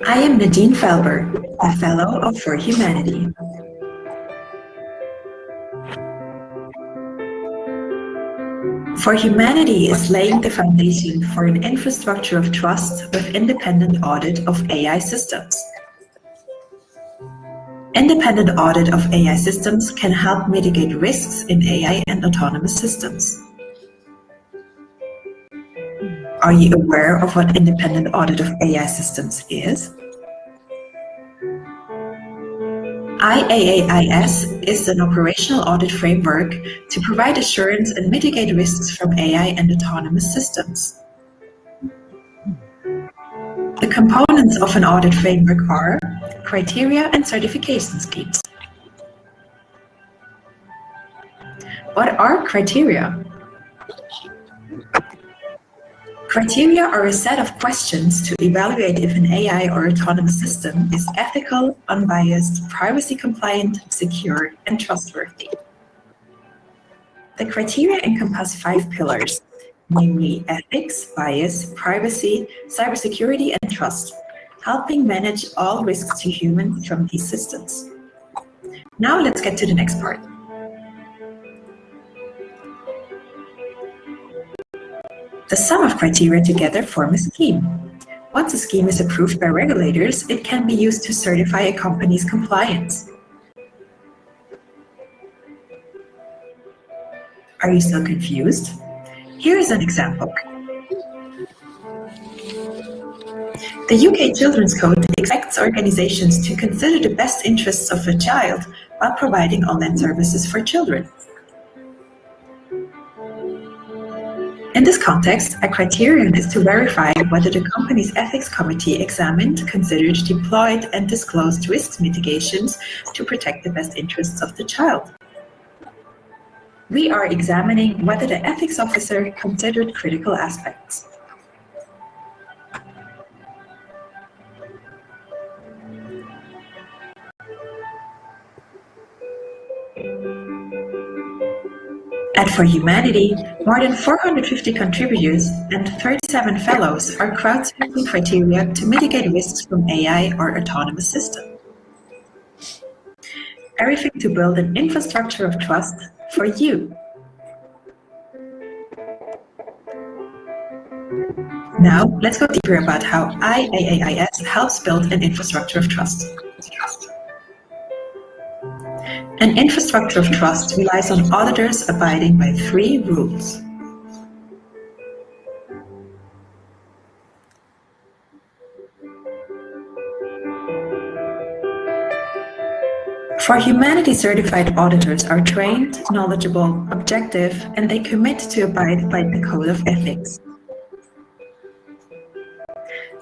I am Nadine Felber, a Fellow of For Humanity. For Humanity is laying the foundation for an infrastructure of trust with independent audit of AI systems. Independent audit of AI systems can help mitigate risks in AI and autonomous systems. Are you aware of what independent audit of AI systems is? IAAIS is an operational audit framework to provide assurance and mitigate risks from AI and autonomous systems. The components of an audit framework are criteria and certification schemes. What are criteria? Criteria are a set of questions to evaluate if an AI or autonomous system is ethical, unbiased, privacy compliant, secure, and trustworthy. The criteria encompass 5 pillars, namely ethics, bias, privacy, cybersecurity, and trust, helping manage all risks to humans from these systems. Now let's get to the next part. The sum of criteria together form a scheme. Once a scheme is approved by regulators, it can be used to certify a company's compliance. Are you still confused? Here is an example. The UK Children's Code expects organizations to consider the best interests of a child while providing online services for children. In this context, a criterion is to verify whether the company's ethics committee examined, considered, deployed, and disclosed risk mitigations to protect the best interests of the child. We are examining whether the ethics officer considered critical aspects. At For Humanity, more than 450 contributors and 37 fellows are crowdsourcing criteria to mitigate risks from AI or autonomous systems. Everything to build an infrastructure of trust for you. Now, let's go deeper about how IAAIS helps build an infrastructure of trust. An infrastructure of trust relies on auditors abiding by 3 rules. For Humanity certified auditors are trained, knowledgeable, objective, and they commit to abide by the Code of Ethics.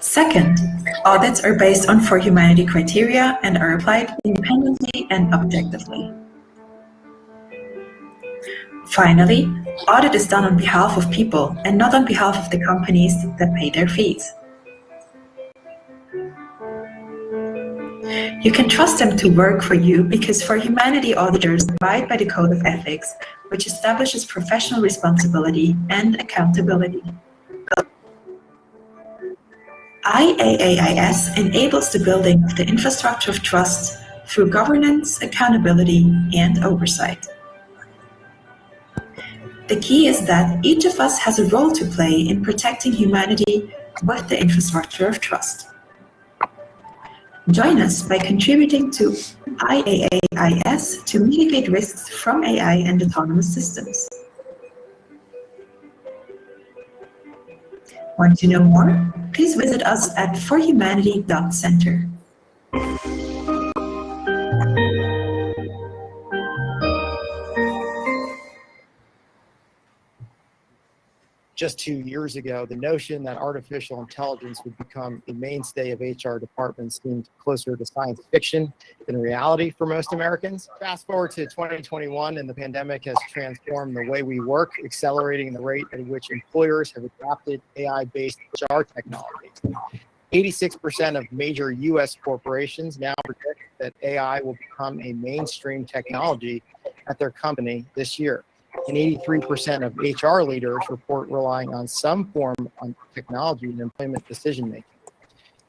Second, audits are based on For Humanity criteria and are applied independently and objectively. Finally, audit is done on behalf of people and not on behalf of the companies that pay their fees. You can trust them to work for you because For Humanity auditors abide by the Code of Ethics, which establishes professional responsibility and accountability. IAAIS enables the building of the infrastructure of trust through governance, accountability, and oversight. The key is that each of us has a role to play in protecting humanity with the infrastructure of trust. Join us by contributing to IAAIS to mitigate risks from AI and autonomous systems. Want to know more? Please visit us at forhumanity.center. Just 2 years ago, the notion that artificial intelligence would become a mainstay of HR departments seemed closer to science fiction than reality for most Americans. Fast forward to 2021, and the pandemic has transformed the way we work, accelerating the rate at which employers have adopted AI-based HR technology. 86% of major US corporations now predict that AI will become a mainstream technology at their company this year. And 83% of HR leaders report relying on some form of technology in employment decision-making.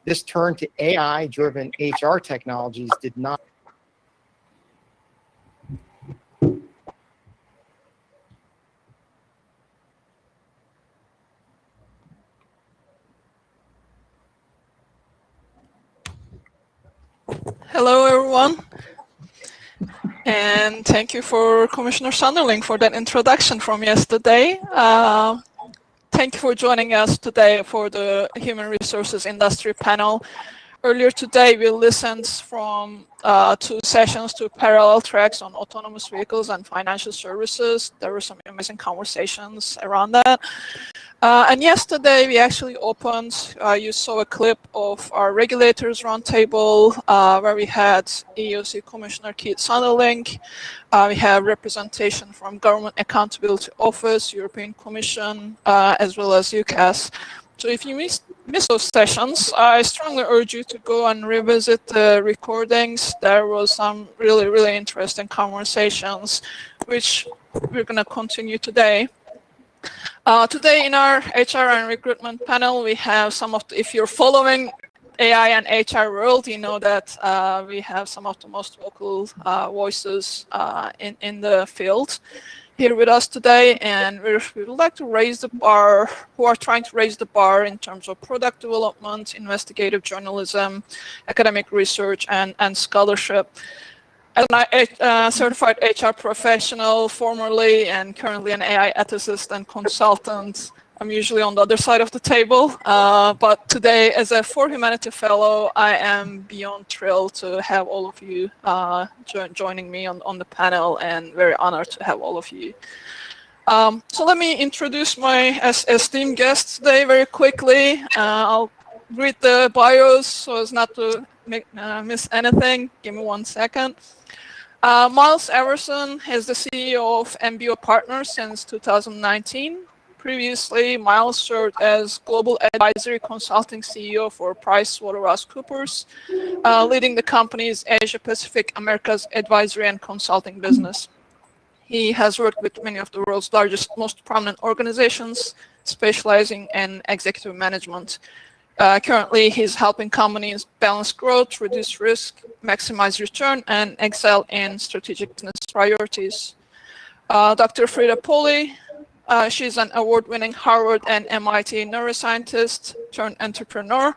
This turn to AI-driven HR technologies did not. Hello, everyone. And thank you for Commissioner Sunderling for that introduction from yesterday. Thank you for joining us today for the Human Resources Industry panel. Earlier today, we listened from 2 sessions, 2 parallel tracks on autonomous vehicles and financial services. There were some amazing conversations around that. And yesterday, we actually opened, you saw a clip of our regulators roundtable, where we had EEOC Commissioner Keith Sunderling. We have representation from Government Accountability Office, European Commission, as well as UCAS. So if you miss those sessions, I strongly urge you to go and revisit the recordings. There was some really, really interesting conversations, which we're going to continue today. Today in our HR and recruitment panel, we have some of the, if you're following AI and HR world, you know that we have some of the most vocal voices in the field here with us today, and we would like to raise the bar, who are trying to raise the bar in terms of product development, investigative journalism, academic research, and scholarship. As a certified HR professional, formerly and currently an AI ethicist and consultant, I'm usually on the other side of the table. But today, as a For Humanity Fellow, I am beyond thrilled to have all of you joining me on the panel, and very honored to have all of you. So let me introduce my esteemed guests today very quickly. I'll read the bios so as not to miss anything. Give me 1 second. Miles Everson is the CEO of MBO Partners since 2019. Previously, Miles served as Global Advisory Consulting CEO for PricewaterhouseCoopers, leading the company's Asia-Pacific Americas advisory and consulting business. He has worked with many of the world's largest, most prominent organizations, specializing in executive management. Currently, he's helping companies balance growth, reduce risk, maximize return, and excel in strategic business priorities. Dr. Frida Polly, she's an award-winning Harvard and MIT neuroscientist turned entrepreneur.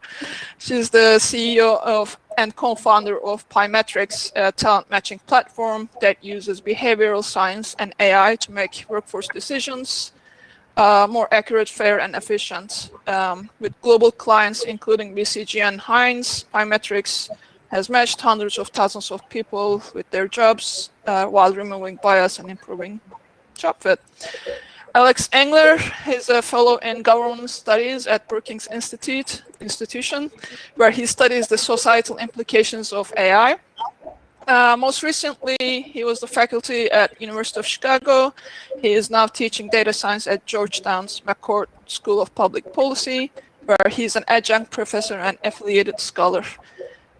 She's the CEO of and co-founder of Pymetrics, a talent matching platform that uses behavioral science and AI to make workforce decisions more accurate, fair, and efficient. With global clients, including BCG and Heinz, Pymetrics has matched hundreds of thousands of people with their jobs while removing bias and improving job fit. Alex Engler is a fellow in governance studies at Brookings Institution, where he studies the societal implications of AI. Most recently, he was the faculty at University of Chicago. He is now teaching data science at Georgetown's McCourt School of Public Policy, where he's an adjunct professor and affiliated scholar.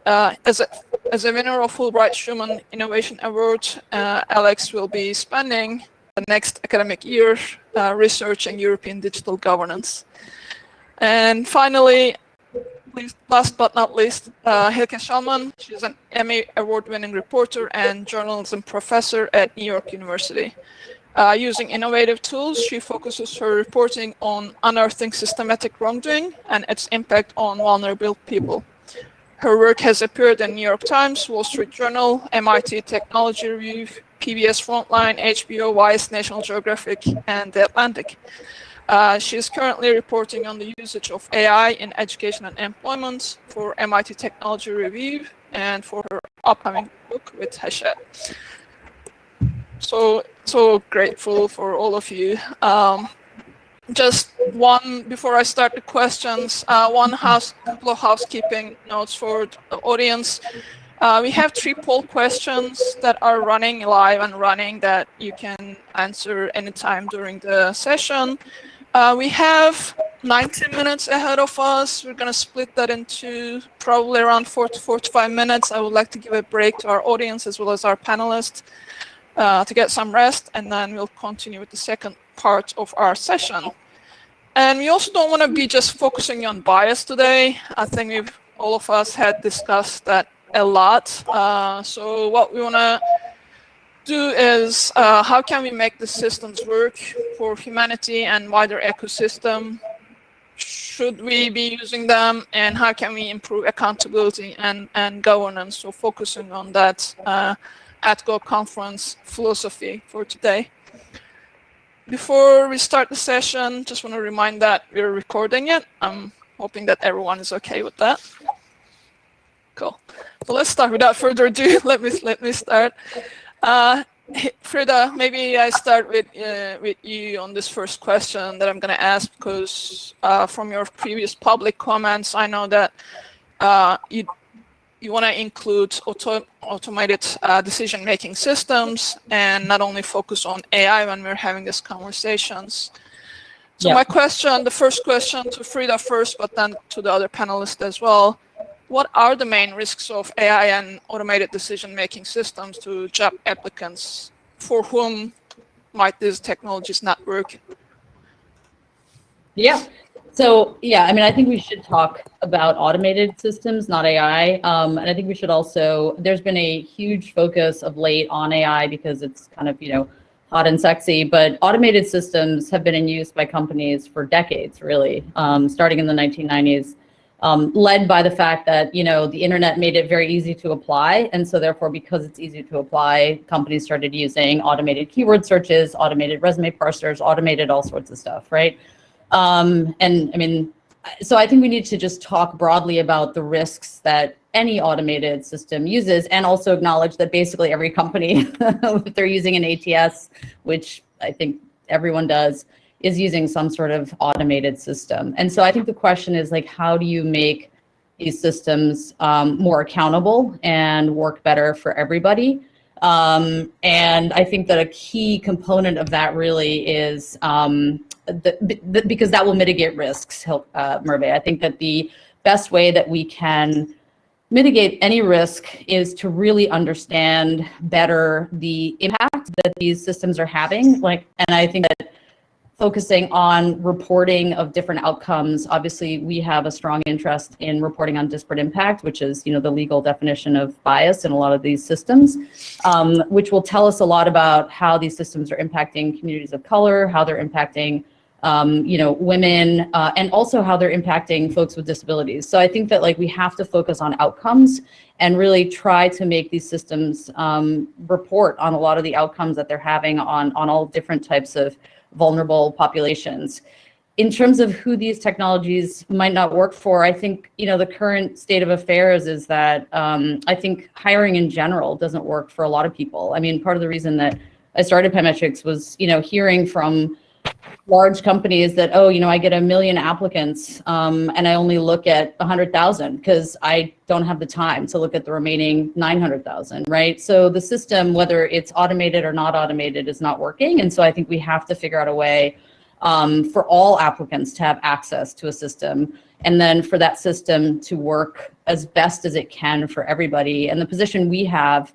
As a winner of Fulbright Schumann Innovation Award, Alex will be spending the next academic year researching European digital governance. And finally, last but not least, Hilton Shaman. She's an Emmy award-winning reporter and journalism professor at New York University. Using innovative tools, she focuses her reporting on unearthing systematic wrongdoing and its impact on vulnerable people. Her work has appeared in New York Times, Wall Street Journal, MIT Technology Review, PBS Frontline, HBO, Vice, National Geographic, and The Atlantic. She is currently reporting on the usage of AI in education and employment for MIT Technology Review and for her upcoming book with Hachette. So grateful for all of you. Just one, before I start the questions, couple of housekeeping notes for the audience. We have 3 poll questions that are running live and running that you can answer anytime during the session. We have 90 minutes ahead of us. We're going to split that into probably around 40 to 45 minutes. I would like to give a break to our audience as well as our panelists to get some rest, and then we'll continue with the second part of our session. And we also don't want to be just focusing on bias today. I think we've all of us had discussed that a lot. So what we want to do is how can we make the systems work for humanity and wider ecosystem? Should we be using them, and how can we improve accountability and governance? So focusing on that at Go conference philosophy for today. Before we start the session, just want to remind that we're recording it. I'm hoping that everyone is okay with that. Cool. So let's start. Without further ado, let me start. Frida, maybe I start with you on this first question that I'm going to ask, because from your previous public comments, I know that you want to include automated decision-making systems and not only focus on AI when we're having these conversations. So my question, the first question to Frida first, but then to the other panelists as well. What are the main risks of AI and automated decision-making systems to job applicants? For whom might these technologies not work? Yeah. So, yeah, I mean, I think we should talk about automated systems, not AI. And I think we should also, there's been a huge focus of late on AI because it's kind of, hot and sexy, but automated systems have been in use by companies for decades, really, starting in the 1990s. Led by the fact that, the internet made it very easy to apply. And so therefore, because it's easy to apply, companies started using automated keyword searches, automated resume parsers, automated all sorts of stuff, right? And I mean, so I think we need to just talk broadly about the risks that any automated system uses, and also acknowledge that basically every company, if they're using an ATS, which I think everyone does, is using some sort of automated system. And so I think the question is, like, how do you make these systems more accountable and work better for everybody? And I think that a key component of that really is because that will mitigate risks, Merve. I think that the best way that we can mitigate any risk is to really understand better the impact that these systems are having. And I think that focusing on reporting of different outcomes, obviously we have a strong interest in reporting on disparate impact, which is, the legal definition of bias in a lot of these systems, which will tell us a lot about how these systems are impacting communities of color, how they're impacting women, and also how they're impacting folks with disabilities. So I think that we have to focus on outcomes and really try to make these systems report on a lot of the outcomes that they're having on all different types of vulnerable populations. In terms of who these technologies might not work for, I think, the current state of affairs is that I think hiring in general doesn't work for a lot of people. I mean, part of the reason that I started Pymetrics was, hearing from large companies that, I get 1 million applicants and I only look at 100,000 because I don't have the time to look at the remaining 900,000, right? So the system, whether it's automated or not automated, is not working. And so I think we have to figure out a way for all applicants to have access to a system, and then for that system to work as best as it can for everybody. And the position we have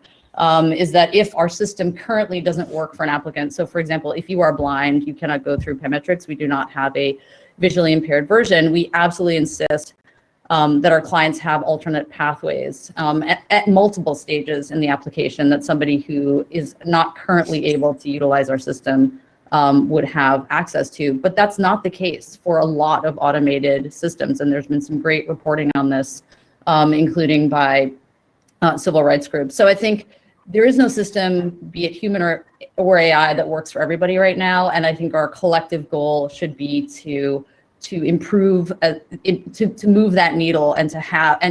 is that if our system currently doesn't work for an applicant, so for example, if you are blind, you cannot go through Pymetrics, we do not have a visually impaired version, we absolutely insist that our clients have alternate pathways at multiple stages in the application, that somebody who is not currently able to utilize our system would have access to. But that's not the case for a lot of automated systems, and there's been some great reporting on this, including by civil rights groups. So I think there is no system, be it human or AI, that works for everybody right now. And I think our collective goal should be to improve, to move that needle, and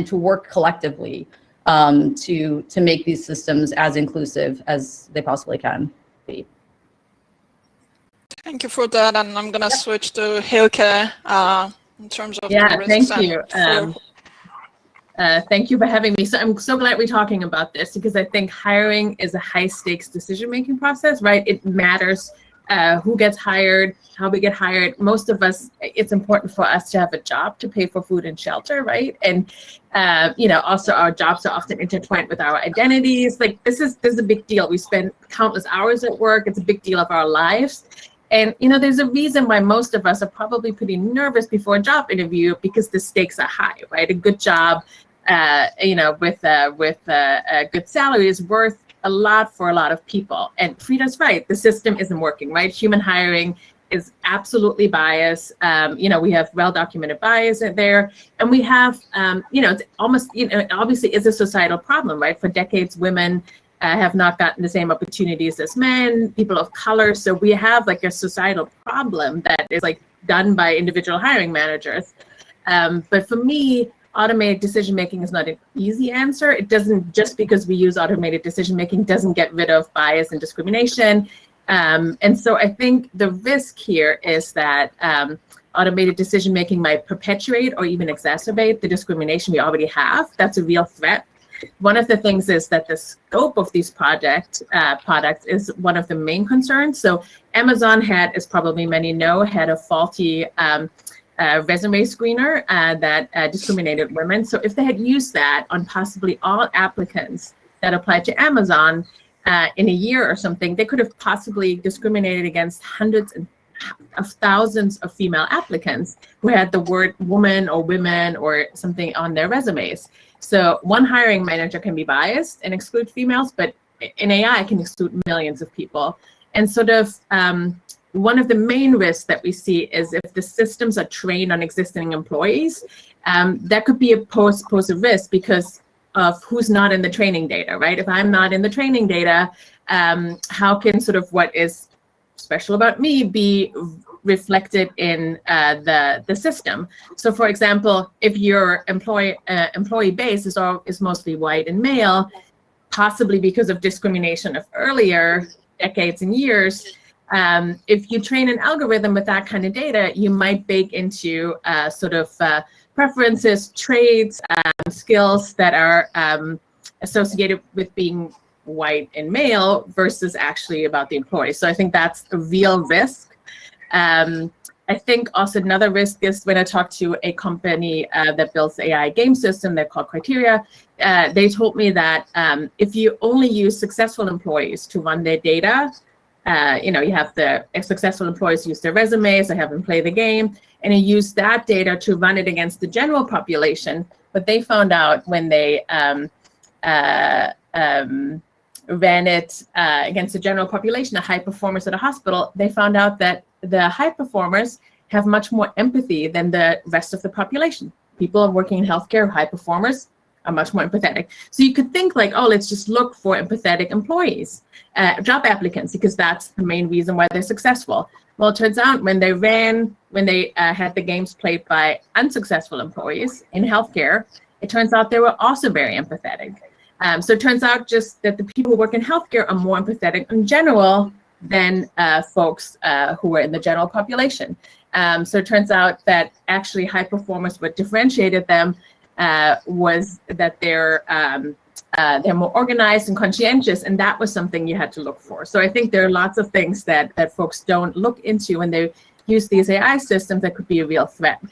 to work collectively to make these systems as inclusive as they possibly can be. Thank you for that. And I'm going to switch to Hilke in terms of the risks. Thank you. Thank you for having me. So I'm so glad we're talking about this, because I think hiring is a high stakes decision-making process, right? It matters who gets hired, how we get hired. Most of us, it's important for us to have a job to pay for food and shelter, right? And also our jobs are often intertwined with our identities. Like this is a big deal. We spend countless hours at work. It's a big deal of our lives. And, there's a reason why most of us are probably pretty nervous before a job interview, because the stakes are high, right? A good job with a good salary is worth a lot for a lot of people. And Frida's right, the system isn't working, right? Human hiring is absolutely biased. We have well-documented bias in there, and we have, it's almost, obviously it's a societal problem, right? For decades, women have not gotten the same opportunities as men, people of color. So we have like a societal problem that is like done by individual hiring managers. But for me, automated decision-making is not an easy answer. It doesn't, just because we use automated decision-making doesn't get rid of bias and discrimination. And so I think the risk here is that automated decision-making might perpetuate or even exacerbate the discrimination we already have. That's a real threat. One of the things is that the scope of these products is one of the main concerns. So Amazon had, as probably many know, had a faulty resume screener that discriminated women. So if they had used that on possibly all applicants that applied to Amazon in a year or something, they could have possibly discriminated against hundreds of thousands of female applicants who had the word woman or women or something on their resumes. So one hiring manager can be biased and exclude females, but in AI can exclude millions of people. And sort of one of the main risks that we see is if the systems are trained on existing employees, that could be pose a risk because of who's not in the training data, right? If I'm not in the training data, how can sort of what is special about me be reflected in the system? So for example, if your employee base is mostly white and male, possibly because of discrimination of earlier decades and years, if you train an algorithm with that kind of data, you might bake into sort of preferences, traits, skills that are associated with being white and male versus actually about the employee. So I think that's a real risk. I think also another risk is when I talk to a company that builds AI game system, they're called Criteria, they told me that if you only use successful employees to run their data, you have the successful employees use their resumes, they have them play the game, and you use that data to run it against the general population. But they found out when they ran it against the general population, the high performers at a hospital, they found out that the high performers have much more empathy than the rest of the population. People working in healthcare, high performers, are much more empathetic. So you could think like, oh, let's just look for empathetic employees, job applicants, because that's the main reason why they're successful. Well, it turns out when they had the games played by unsuccessful employees in healthcare, it turns out they were also very empathetic. So it turns out just that the people who work in healthcare are more empathetic in general than folks who are in the general population. So it turns out that actually high performers, what differentiated them was that they're more organized and conscientious, and that was something you had to look for. So I think there are lots of things that folks don't look into when they use these AI systems that could be a real threat.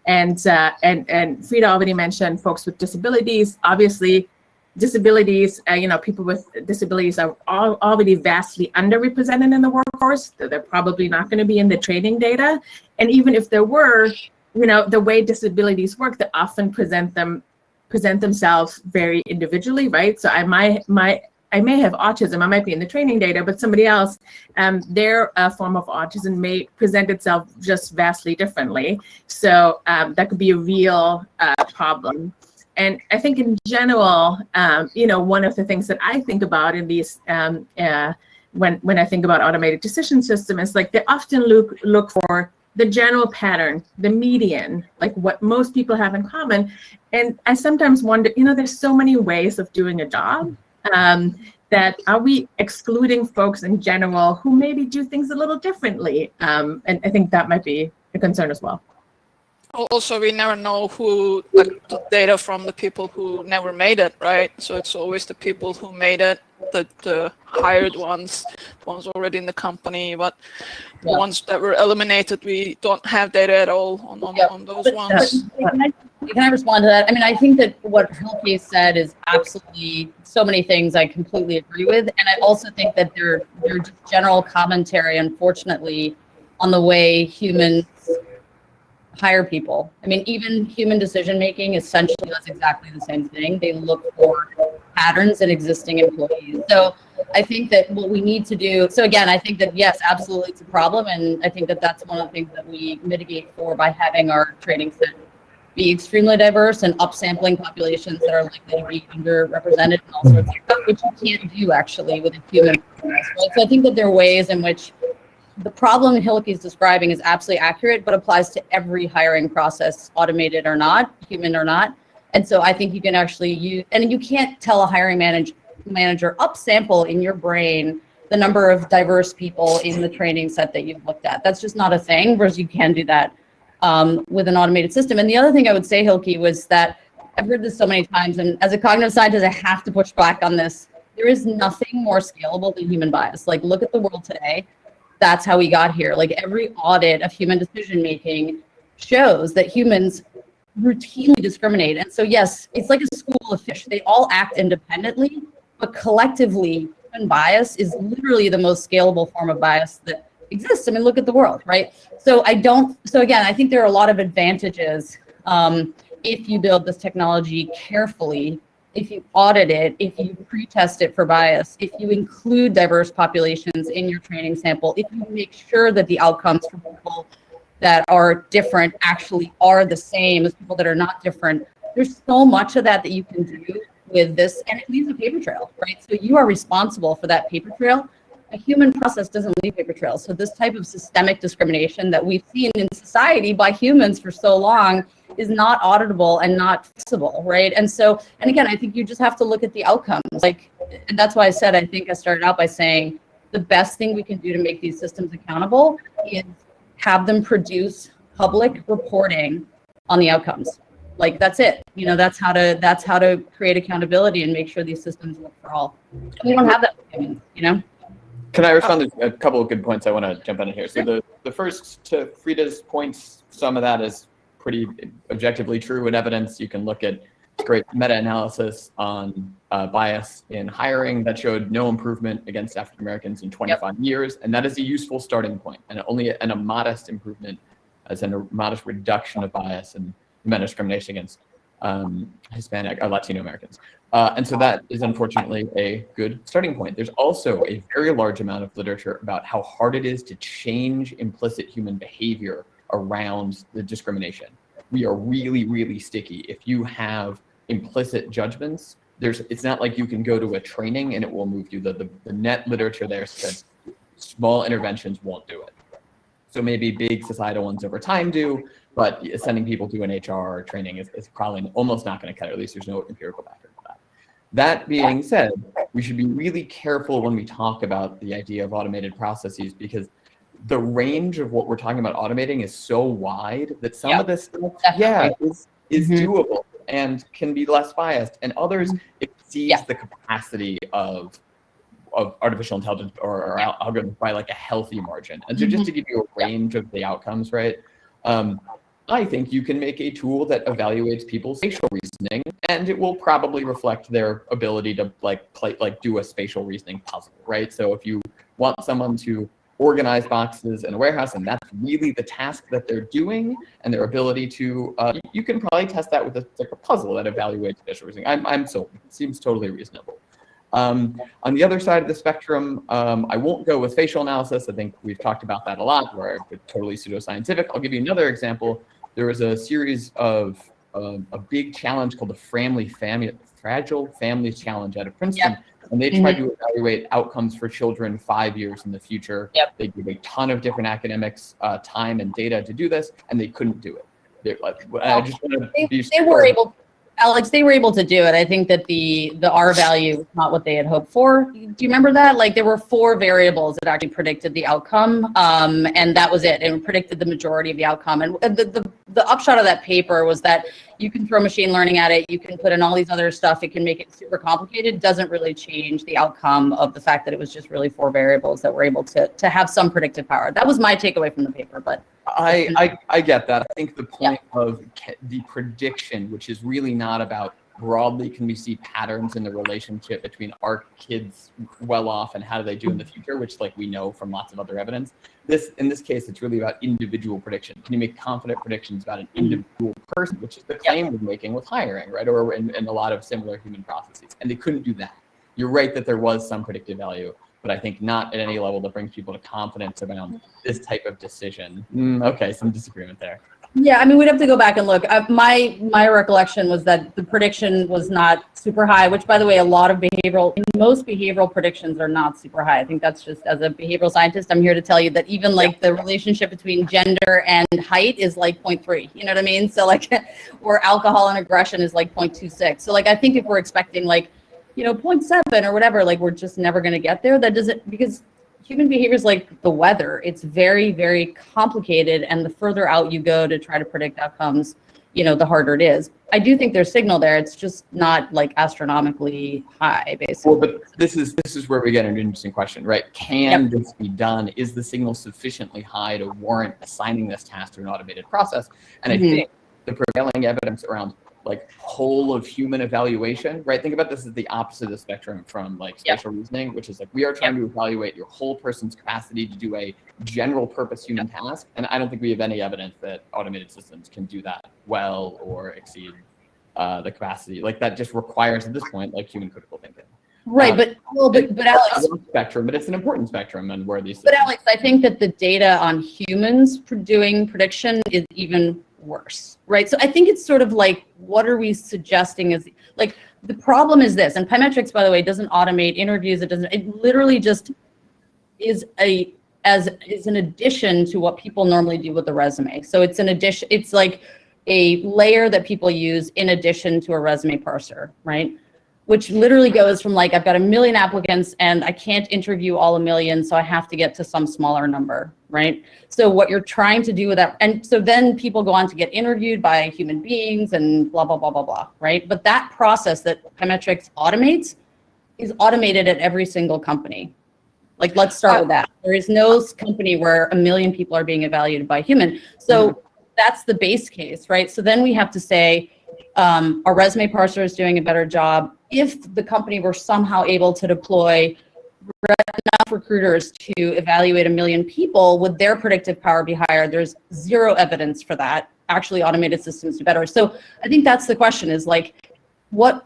And Frida already mentioned folks with disabilities. Obviously, disabilities, people with disabilities are already vastly underrepresented in the workforce. They're probably not going to be in the training data. And even if there were, the way disabilities work, they often present themselves very individually, right? So I may have autism, I might be in the training data, but somebody else, their form of autism may present itself just vastly differently. So that could be a real problem. And I think in general, one of the things that I think about in these, when I think about automated decision system is like they often look for the general pattern, the median, like what most people have in common. And I sometimes wonder, there's so many ways of doing a job that are we excluding folks in general who maybe do things a little differently? And I think that might be a concern as well. Also, we never know who, the data from the people who never made it, right? So it's always the people who made it, the hired ones, the ones already in the company, but the ones that were eliminated, we don't have data at all on those ones. Can I respond to that? I mean, I think that what Hilke said is absolutely so many things I completely agree with. And I also think that they're just general commentary, unfortunately, on the way humans hire people. I mean, even human decision making essentially does exactly the same thing. They look for patterns in existing employees. So I think that what we need to do, so again, I think that yes, absolutely it's a problem. And I think that that's one of the things that we mitigate for by having our training set be extremely diverse and upsampling populations that are likely to be underrepresented and all sorts of stuff, which you can't do actually with a human process, right? So I think that there are ways in which the problem Hilke is describing is absolutely accurate, but applies to every hiring process, automated or not, human or not. And so I think you can actually use, and you can't tell a hiring manager upsample in your brain the number of diverse people in the training set that you've looked at. That's just not a thing, whereas you can do that with an automated system. And the other thing I would say, Hilke, was that I've heard this so many times, and as a cognitive scientist, I have to push back on this. There is nothing more scalable than human bias. Like, look at the world today. That's how we got here. Like, every audit of human decision making shows that humans routinely discriminate. And so, yes, it's like a school of fish. They all act independently, but collectively, human bias is literally the most scalable form of bias that exists. I mean, look at the world, right? So again, I think there are a lot of advantages if you build this technology carefully, if you audit it, if you pre-test it for bias, if you include diverse populations in your training sample, if you make sure that the outcomes for people that are different actually are the same as people that are not different. There's so much of that you can do with this, and it leaves a paper trail, right? So you are responsible for that paper trail. A human process doesn't leave paper trails. So this type of systemic discrimination that we've seen in society by humans for so long is not auditable and not fixable, right? And again, I think you just have to look at the outcomes. And that's why I said, I think I started out by saying the best thing we can do to make these systems accountable is have them produce public reporting on the outcomes. Like, that's it. You know, that's how to create accountability and make sure these systems work for all. And we don't have that with humans, you know? Can I respond to a couple of good points I want to jump in here? So the first, to Frida's points, some of that is pretty objectively true in evidence. You can look at great meta-analysis on bias in hiring that showed no improvement against African Americans in 25 years, and that is a useful starting point, and a modest improvement, as in a modest reduction of bias and discrimination against Hispanic or Latino Americans. And so that is unfortunately a good starting point. There's also a very large amount of literature about how hard it is to change implicit human behavior around the discrimination. We are really, really sticky. If you have implicit judgments, it's not like you can go to a training and it will move you. The net literature there says small interventions won't do it. So maybe big societal ones over time do, but sending people to an HR training is probably almost not going to cut it. At least there's no empirical background for that. That being said, we should be really careful when we talk about the idea of automated processes, because the range of what we're talking about automating is so wide that some of this stuff, is doable and can be less biased, and others exceeds the capacity of artificial intelligence or algorithms by like a healthy margin. And so just to give you a range of the outcomes, right? I think you can make a tool that evaluates people's spatial reasoning, and it will probably reflect their ability to do a spatial reasoning puzzle, right? So if you want someone to organize boxes in a warehouse, and that's really the task that they're doing, and their ability to, you can probably test that with a puzzle that evaluates spatial reasoning. I'm sold. It seems totally reasonable. On the other side of the spectrum, I won't go with facial analysis. I think we've talked about that a lot, where it's totally pseudoscientific. I'll give you another example. There was a series of a big challenge called the Fragile Families Challenge out of Princeton, and they tried to evaluate outcomes for children 5 years in the future. They gave a ton of different academics time and data to do this, and they couldn't do it. I just want to be sure. Alex, they were able to do it. I think that the R value was not what they had hoped for. Do you remember that? Like, there were 4 variables that actually predicted the outcome, and that was it. It predicted the majority of the outcome. And the upshot of that paper was that you can throw machine learning at it, you can put in all these other stuff, it can make it super complicated. It doesn't really change the outcome of the fact that it was just really 4 variables that were able to have some predictive power. That was my takeaway from the paper, but. I get that. I think the point of the prediction, which is really not about broadly can we see patterns in the relationship between our kids well off and how do they do in the future, which like we know from lots of other evidence. In this case, it's really about individual prediction. Can you make confident predictions about an individual person, which is the claim we're making with hiring, right? Or in a lot of similar human processes. And they couldn't do that. You're right that there was some predictive value, but I think not at any level that brings people to confidence around this type of decision. Okay, some disagreement there. Yeah, I mean, we'd have to go back and look. My recollection was that the prediction was not super high, which, by the way, most behavioral predictions are not super high. I think that's just, as a behavioral scientist, I'm here to tell you that even like the relationship between gender and height is like 0.3, you know what I mean? So like, or alcohol and aggression is like 0.26. So like, I think if we're expecting like, 0.7 or whatever, like we're just never going to get there. That doesn't, because human behavior is like the weather. It's very, very complicated. And the further out you go to try to predict outcomes, the harder it is. I do think there's signal there. It's just not like astronomically high, basically. Well, but this is where we get an interesting question, right? Can this be done? Is the signal sufficiently high to warrant assigning this task to an automated process? And I think the prevailing evidence around like whole of human evaluation, right? Think about this as the opposite of the spectrum from like spatial reasoning, which is like we are trying to evaluate your whole person's capacity to do a general purpose human task. And I don't think we have any evidence that automated systems can do that well or exceed the capacity. Like that just requires at this point like human critical thinking. Right, but Alex, spectrum, but it's an important spectrum, and where these. But Alex, I think that the data on humans doing prediction is even worse, right? So I think it's sort of like, what are we suggesting is like, the problem is this, and Pymetrics, by the way, doesn't automate interviews. It literally just is an addition to what people normally do with a resume. So it's an addition, it's like a layer that people use in addition to a resume parser, right? Which literally goes from like, I've got 1 million applicants and I can't interview all 1 million, so I have to get to some smaller number, right? So what you're trying to do with that, and so then people go on to get interviewed by human beings and blah, blah, blah, blah, blah, right? But that process that Pymetrics automates is automated at every single company. Like, let's start with that. There is no company where 1 million people are being evaluated by human. So that's the base case, right? So then we have to say, our resume parser is doing a better job. If the company were somehow able to deploy enough recruiters to evaluate 1 million people, would their predictive power be higher? There's zero evidence for that. Actually, automated systems do better. So I think that's the question, is like,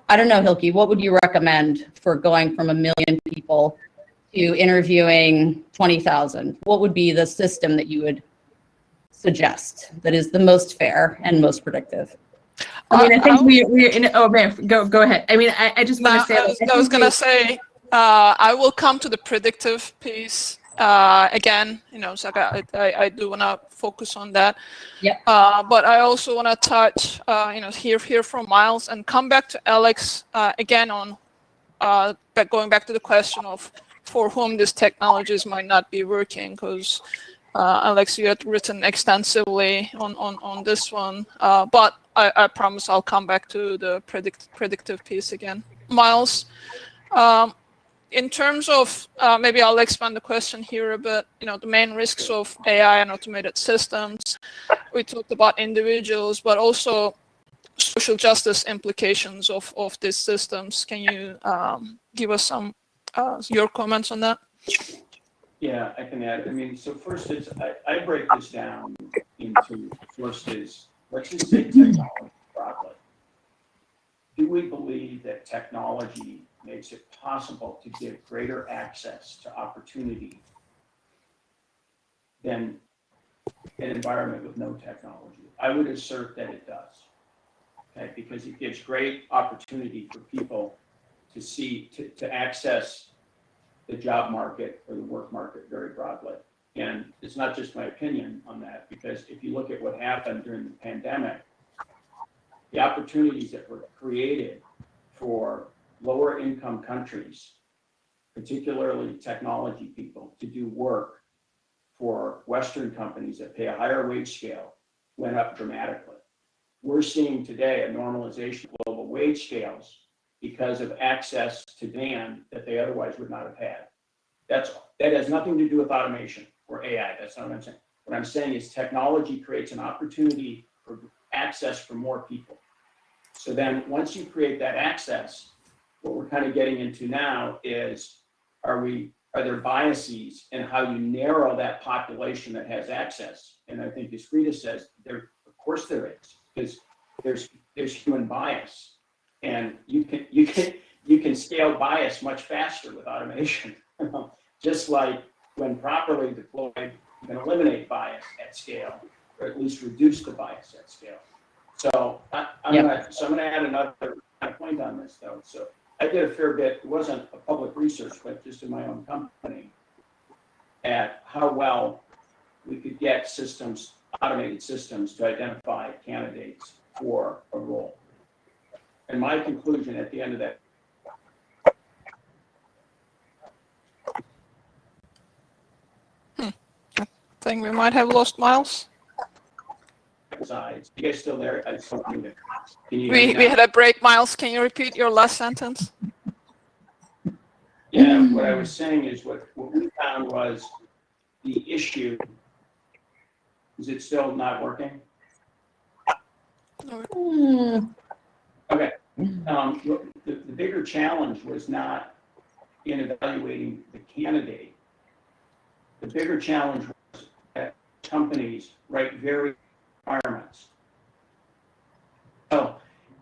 I don't know, Hilke, what would you recommend for going from 1 million people to interviewing 20,000? What would be the system that you would suggest that is the most fair and most predictive? I mean, I think we're in. Oh man, go ahead. I mean, I just want to say. I was gonna say, I will come to the predictive piece again. So I do want to focus on that. Yeah. But I also want to touch, hear from Miles and come back to Alex again on going back to the question of for whom these technologies might not be working, because Alex, you had written extensively on this one, but I promise I'll come back to the predictive piece again. Miles, in terms of, maybe I'll expand the question here a bit, the main risks of AI and automated systems. We talked about individuals, but also social justice implications of these systems. Can you give us some your comments on that? Yeah, I can add. I mean, so first is, I break this down into, first is, let's just say technology broadly. Do we believe that technology makes it possible to give greater access to opportunity than an environment with no technology? I would assert that it does, okay? Because it gives great opportunity for people to access the job market or the work market very broadly. And it's not just my opinion on that, because if you look at what happened during the pandemic, the opportunities that were created for lower income countries, particularly technology people, to do work for Western companies that pay a higher wage scale went up dramatically. We're seeing today a normalization of global wage scales because of access to demand that they otherwise would not have had. That has nothing to do with automation or AI. That's not what I'm saying. What I'm saying is technology creates an opportunity for access for more people. So then once you create that access, what we're kind of getting into now is, are there biases in how you narrow that population that has access? And I think, as Frida says, of course there is, because there's human bias, and you can scale bias much faster with automation. Just like when properly deployed, you can eliminate bias at scale, or at least reduce the bias at scale. So I'm gonna add another point on this though. So I did a fair bit. It wasn't a public research, but just in my own company, at how well we could get systems, automated systems, to identify candidates for a role. And my conclusion at the end of that. I think we might have lost Miles. Sides. You guys still there? We had a break, Miles. Can you repeat your last sentence? Yeah, what I was saying is what we found was the issue. Is it still not working? Okay. The bigger challenge was not in evaluating the candidate. The bigger challenge was that companies write very requirements. So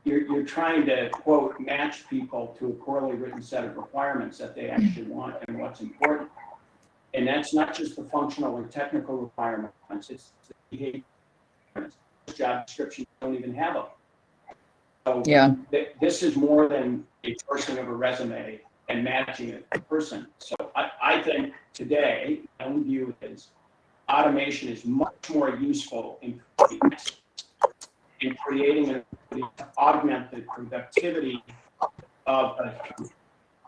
you're trying to, quote, match people to a poorly written set of requirements that they actually want and what's important. And that's not just the functional or technical requirements, it's the behavior requirements. Job descriptions don't even have them. So Yeah. This is more than a parsing of a resume and matching a person. So I think today, my own view is automation is much more useful in creating an ability to augment the productivity of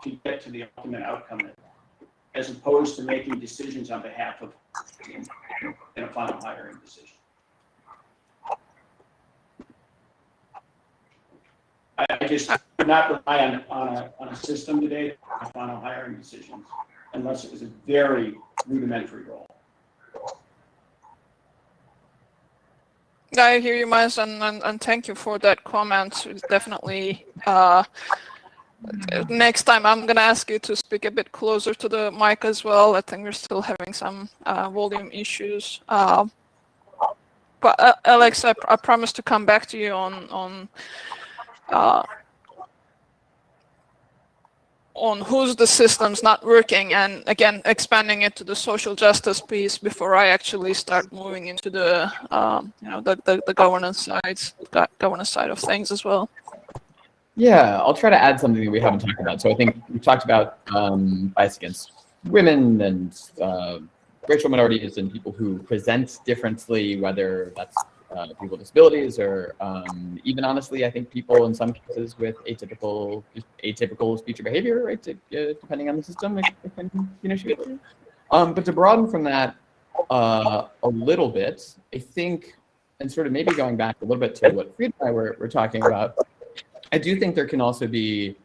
to get to the ultimate outcome, as opposed to making decisions on behalf of in a final hiring decision. I just would not rely on a system today for final hiring decisions unless it was a very rudimentary role. I hear you, Miles, and thank you for that comment. It's definitely, next time I'm going to ask you to speak a bit closer to the mic as well. I think we're still having some volume issues. But Alex, I promise to come back to you on who's the system's not working, and again expanding it to the social justice piece before I actually start moving into the the governance side of things as well. Yeah, I'll try to add something that we haven't talked about. So I think we talked about bias against women and racial minorities and people who present differently, whether that's people with disabilities or even honestly, I think people in some cases with atypical speech or behavior, right? Depending on the system, it can shoot. But to broaden from that a little bit, I think, and sort of maybe going back a little bit to what Frida and I were talking about, I do think there can also be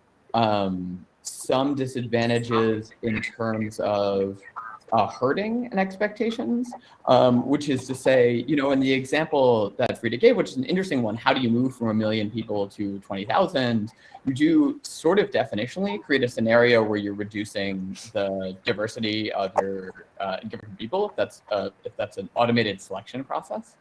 some disadvantages in terms of hurting and expectations, which is to say, in the example that Frida gave, which is an interesting one, how do you move from 1 million people to 20,000? You do sort of definitionally create a scenario where you're reducing the diversity of your different people, if that's an automated selection process.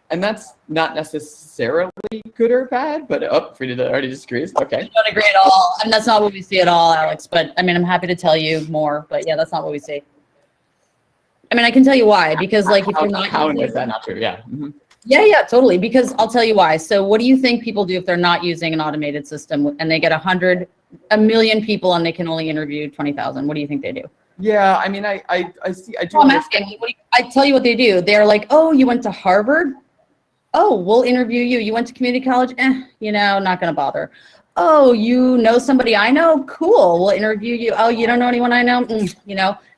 And that's not necessarily good or bad, but Frida already disagrees. Okay. I don't agree at all. And that's not what we see at all, Alex. But I mean, I'm happy to tell you more. But yeah, that's not what we see. I mean, I can tell you why. Because if you're not how is that not true? Yeah. Mm-hmm. Yeah, totally. Because I'll tell you why. So what do you think people do if they're not using an automated system and they get 1 million people and they can only interview 20,000? What do you think they do? Yeah, I mean, I see. I do. I'm asking. I tell you what they do. They're like, oh, you went to Harvard? Oh, we'll interview you. You went to community college? Not going to bother. Oh, you know somebody I know? Cool. We'll interview you. Oh, you don't know anyone I know?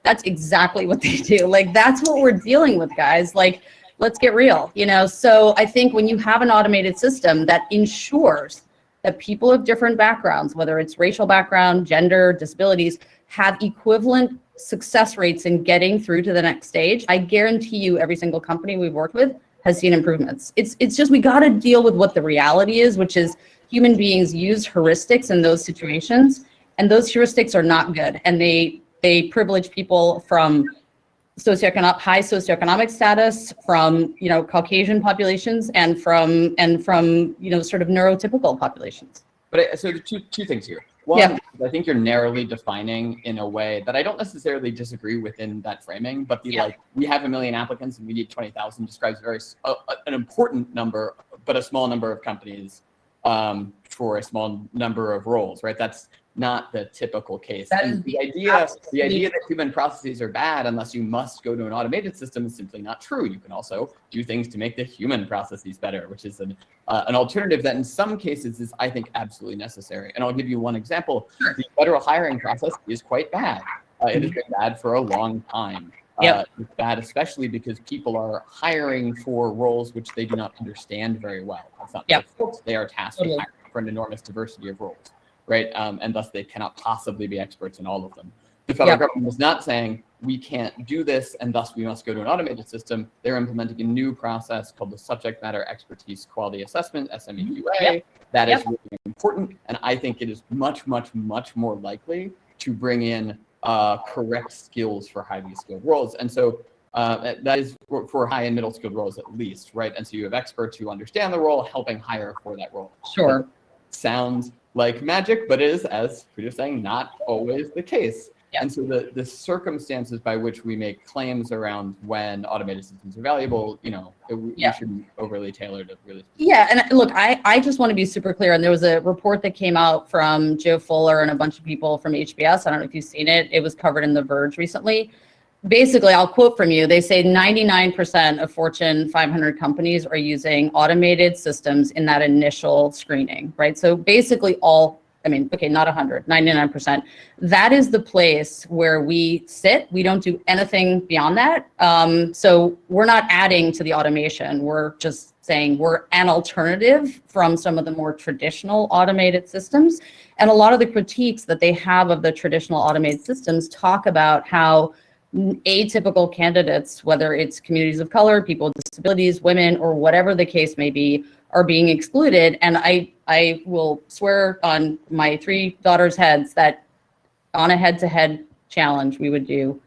That's exactly what they do. That's what we're dealing with, guys. Let's get real, So I think when you have an automated system that ensures that people of different backgrounds, whether it's racial background, gender, disabilities, have equivalent success rates in getting through to the next stage, I guarantee you every single company we've worked with has seen improvements. It's just we got to deal with what the reality is, which is human beings use heuristics in those situations, and those heuristics are not good, and they privilege people from high socioeconomic status, from Caucasian populations, and from sort of neurotypical populations. But so the two things here. One, I think you're narrowly defining in a way that I don't necessarily disagree within that framing, but we have 1 million applicants and we need 20,000 describes an important number, but a small number of companies for a small number of roles, right? That's not the typical case. And the idea that human processes are bad unless you must go to an automated system is simply not true. You can also do things to make the human processes better, which is an alternative that in some cases is, I think, absolutely necessary. And I'll give you one example. Sure. The federal hiring process is quite bad. It has been bad for a long time. It's bad, especially because people are hiring for roles which they do not understand very well. That's not their fault. They are tasked with hiring for an enormous diversity of roles. Right, and thus they cannot possibly be experts in all of them. The federal government is not saying we can't do this and thus we must go to an automated system. They're implementing a new process called the Subject Matter Expertise Quality Assessment, SMEQA. That is really important, and I think it is much, much, much more likely to bring in correct skills for highly skilled roles. And so that is for high and middle skilled roles at least, right? And so you have experts who understand the role, helping hire for that role. Sure. Sounds like magic, but is, as Frida was saying, not always the case. And so the circumstances by which we make claims around when automated systems are valuable, we shouldn't overly tailor to really. Yeah, and look, I just want to be super clear. And there was a report that came out from Joe Fuller and a bunch of people from HBS. I don't know if you've seen it. It was covered in The Verge recently. Basically, I'll quote from you. They say 99% of Fortune 500 companies are using automated systems in that initial screening, right? So basically not 100, 99%. That is the place where we sit. We don't do anything beyond that. So we're not adding to the automation. We're just saying we're an alternative from some of the more traditional automated systems. And a lot of the critiques that they have of the traditional automated systems talk about how atypical candidates, whether it's communities of color, people with disabilities, women, or whatever the case may be, are being excluded. And I will swear on my 3 daughters' heads that on a head-to-head challenge, we would do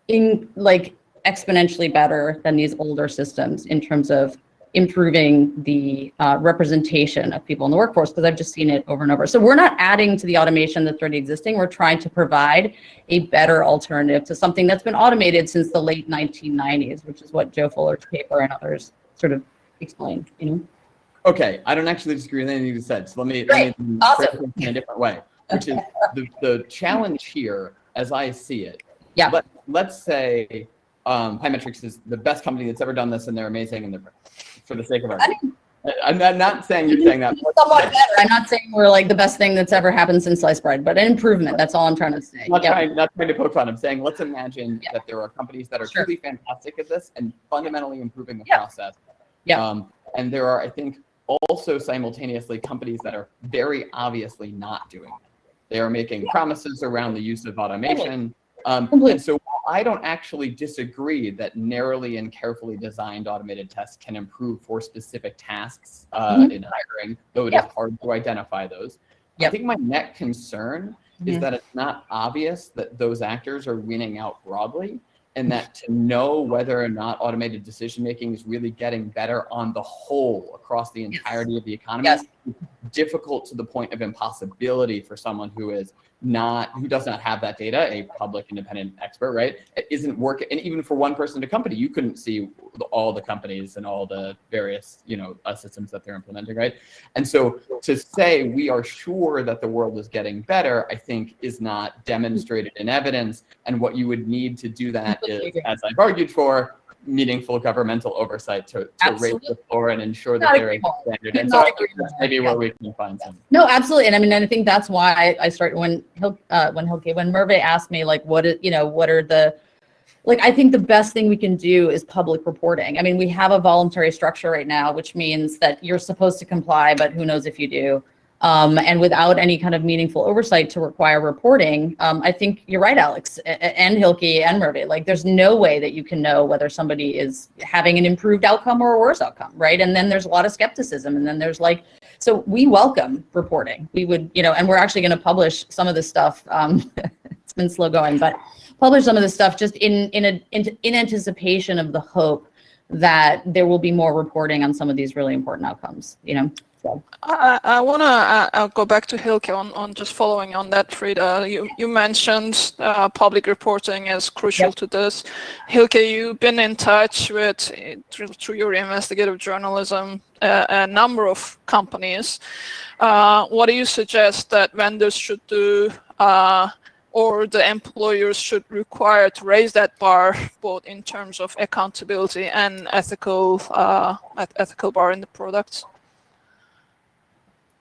exponentially better than these older systems in terms of improving the representation of people in the workforce, because I've just seen it over and over. So we're not adding to the automation that's already existing. We're trying to provide a better alternative to something that's been automated since the late 1990s, which is what Joe Fuller's paper and others sort of explain. Okay, I don't actually disagree with anything you said. So let me phrase it in a different way, which is the challenge here, as I see it. Yeah. Let's say Pymetrics is the best company that's ever done this, and they're amazing, and they're, for the sake of argument. I'm not saying you're saying that. Somewhat better. I'm not saying we're like the best thing that's ever happened since sliced bread, but an improvement. That's all I'm trying to say. Not trying to poke fun. I'm saying let's imagine that there are companies that are truly fantastic at this and fundamentally improving the process. And there are, I think, also simultaneously companies that are very obviously not doing it. They are making promises around the use of automation. And so I don't actually disagree that narrowly and carefully designed automated tests can improve for specific tasks in hiring, though it is hard to identify those. I think my net concern is that it's not obvious that those actors are winning out broadly, and that to know whether or not automated decision-making is really getting better on the whole across the entirety of the economy is difficult to the point of impossibility for someone who does not have that data, a public independent expert, right? It isn't working. And even for one person to company, you couldn't see all the companies and all the various, systems that they're implementing, right? And so to say we are sure that the world is getting better, I think is not demonstrated in evidence. And what you would need to do that is, as I've argued for, meaningful governmental oversight to raise the floor and ensure that there is a standard. And so that's maybe where we can find some. No, absolutely. And I think that's why I started when Merve asked me, what are the, I think the best thing we can do is public reporting. We have a voluntary structure right now, which means that you're supposed to comply, but who knows if you do. And without any kind of meaningful oversight to require reporting, I think you're right, Alex, and Hilke and Murray, like there's no way that you can know whether somebody is having an improved outcome or a worse outcome, right? And then there's a lot of skepticism, and then there's like, so we welcome reporting. We would, and we're actually going to publish some of this stuff. It's been slow going, but publish some of this stuff just in anticipation of the hope that there will be more reporting on some of these really important outcomes, So. I want to go back to Hilke on just following on that, Frida. You mentioned public reporting as crucial to this. Hilke, you've been in touch with, through your investigative journalism, a number of companies. What do you suggest that vendors should do or the employers should require to raise that bar, both in terms of accountability and ethical bar in the products?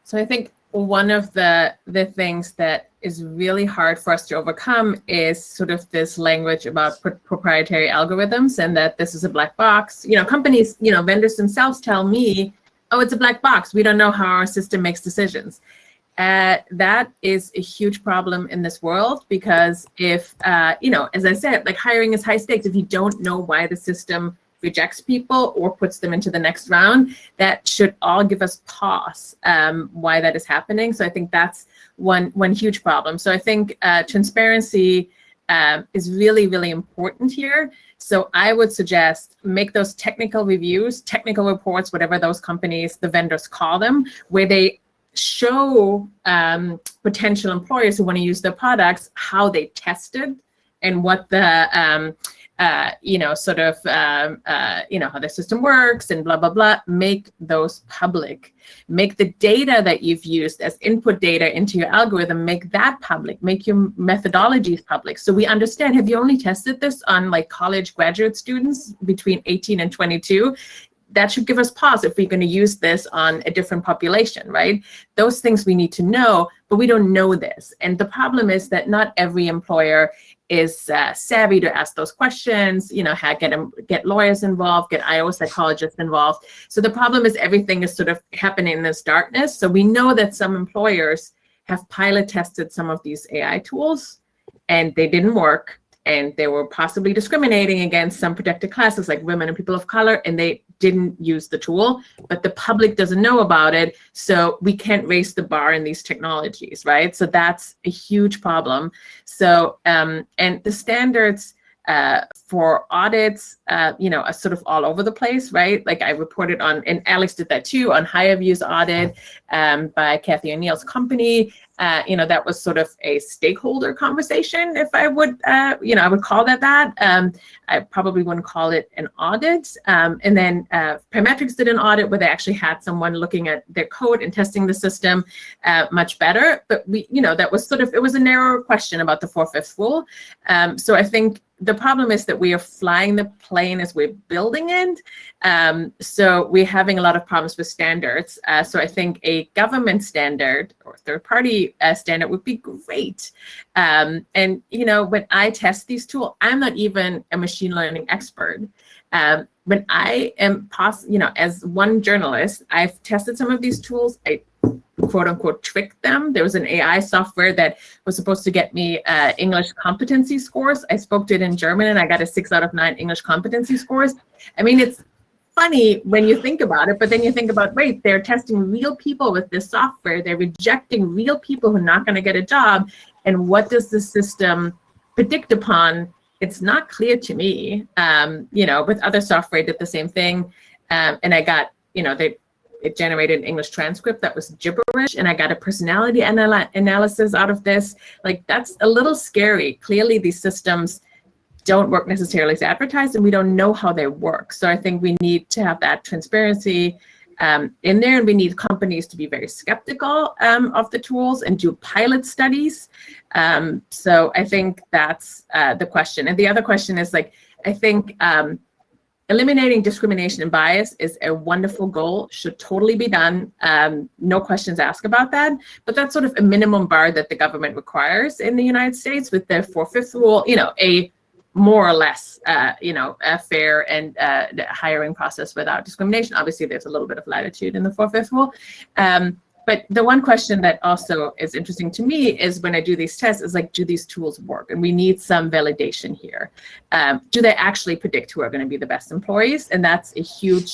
So I think one of the things that is really hard for us to overcome is sort of this language about proprietary algorithms and that this is a black box. Companies, vendors themselves tell me, oh, it's a black box. We don't know how our system makes decisions. That is a huge problem in this world because if, as I said, like hiring is high stakes. If you don't know why the system rejects people or puts them into the next round, that should all give us pause why that is happening. So I think that's one huge problem. So I think transparency is really, really important here. So I would suggest make those technical reviews, technical reports, whatever those companies, the vendors call them, where they show potential employers who want to use their products how they tested and what the how the system works and blah, blah, blah. Make those public. Make the data that you've used as input data into your algorithm, make that public. Make your methodologies public. So we understand, have you only tested this on like college graduate students between 18 and 22? That should give us pause if we're going to use this on a different population, right? Those things we need to know, but we don't know this. And the problem is that not every employer is savvy to ask those questions, get lawyers involved, get IO psychologists involved. So the problem is everything is sort of happening in this darkness. So we know that some employers have pilot tested some of these AI tools and they didn't work. And they were possibly discriminating against some protected classes like women and people of color, and they didn't use the tool, but the public doesn't know about it. So we can't raise the bar in these technologies, right? So that's a huge problem. So, and the standards for audits, are sort of all over the place, right? Like I reported on, and Alex did that too, on HireView's audit by Kathy O'Neill's company. That was sort of a stakeholder conversation, if I would, I would call that. I probably wouldn't call it an audit. And then Parametrics did an audit where they actually had someone looking at their code and testing the system much better. But that was it was a narrower question about the 4/5 rule. So I think the problem is that we are flying the plane as we're building it. So we're having a lot of problems with standards. So I think a government standard or third-party standard would be great. And, when I test these tools, I'm not even a machine learning expert. When I am, as one journalist, I've tested some of these tools. I quote unquote tricked them. There was an AI software that was supposed to get me English competency scores. I spoke to it in German and I got a 6 out of 9 English competency scores. I mean, it's funny when you think about it, but then you think about, wait, they're testing real people with this software. They're rejecting real people who are not going to get a job. And what does the system predict upon? It's not clear to me. With other software, I did the same thing. And I got, it generated an English transcript that was gibberish, and I got a personality analysis out of this. Like, that's a little scary. Clearly, these systems don't work necessarily as advertised, and we don't know how they work. So I think we need to have that transparency in there, and we need companies to be very skeptical of the tools and do pilot studies. So I think that's the question. And the other question is, I think eliminating discrimination and bias is a wonderful goal, should totally be done. No questions asked about that. But that's sort of a minimum bar that the government requires in the United States with the 4/5 rule, a more or less, a fair and hiring process without discrimination. Obviously, there's a little bit of latitude in the 4/5 rule. But the one question that also is interesting to me is when I do these tests is like, do these tools work? And we need some validation here. Do they actually predict who are going to be the best employees? And that's a huge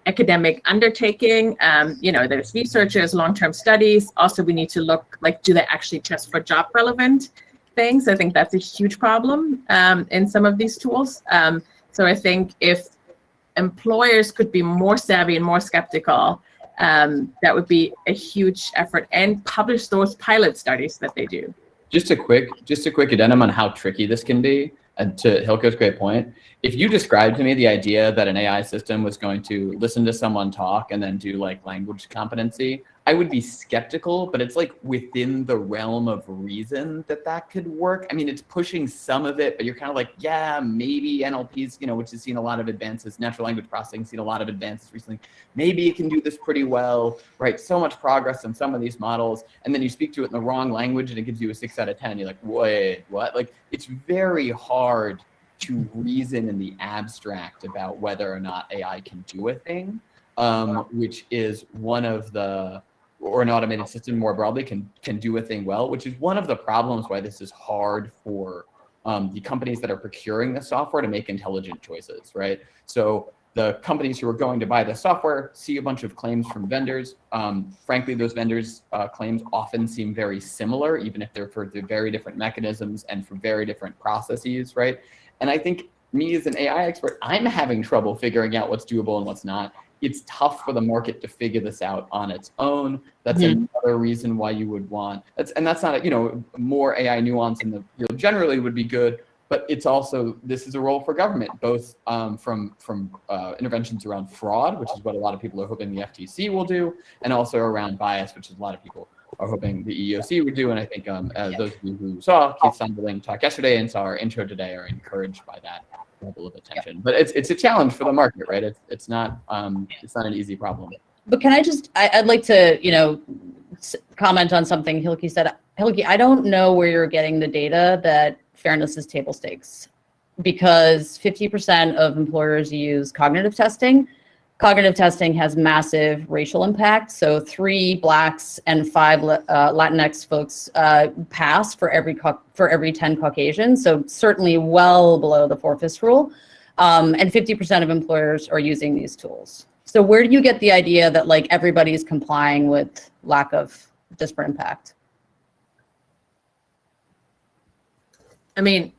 academic undertaking. There's researchers, long-term studies. Also, we need to look like, do they actually test for job relevant things? I think that's a huge problem in some of these tools. So I think if employers could be more savvy and more skeptical, that would be a huge effort, and publish those pilot studies that they do. Just a quick addendum on how tricky this can be. And to Hilke's great point, if you described to me the idea that an AI system was going to listen to someone talk and then do like language competency, I would be skeptical, but it's like within the realm of reason that could work. I mean, it's pushing some of it, but you're kind of like, yeah, maybe NLP's, which has seen a lot of advances, natural language processing, seen a lot of advances recently. Maybe it can do this pretty well, right? So much progress on some of these models. And then you speak to it in the wrong language and it gives you a 6 out of 10. You're like, wait, what? Like, it's very hard to reason in the abstract about whether or not AI can do a thing, which is one of the, or an automated system more broadly can do a thing well, which is one of the problems why this is hard for the companies that are procuring the software to make intelligent choices, right? So the companies who are going to buy the software see a bunch of claims from vendors. Frankly, those vendors' claims often seem very similar, even if they're for the very different mechanisms and for very different processes, right? And I think me as an AI expert, I'm having trouble figuring out what's doable and what's not. It's tough for the market to figure this out on its own. That's another reason why you would want, that's not, more AI nuance in the field generally would be good, but it's also, this is a role for government, both from interventions around fraud, which is what a lot of people are hoping the FTC will do, and also around bias, which is a lot of people are hoping the EEOC would do. And I think those of you who saw Keith Sunderling talk yesterday and saw our intro today are encouraged by that level of attention. But it's a challenge for the market, right? It's not an easy problem. But can I I'd like to, comment on something Hilke said. Hilke, I don't know where you're getting the data that fairness is table stakes, because 50% of employers use cognitive testing. Cognitive testing has massive racial impact. So 3 Blacks and 5 Latinx folks pass for every 10 Caucasians. So certainly well below the 4/5 rule. And 50% of employers are using these tools. So where do you get the idea that like everybody's complying with lack of disparate impact? I mean,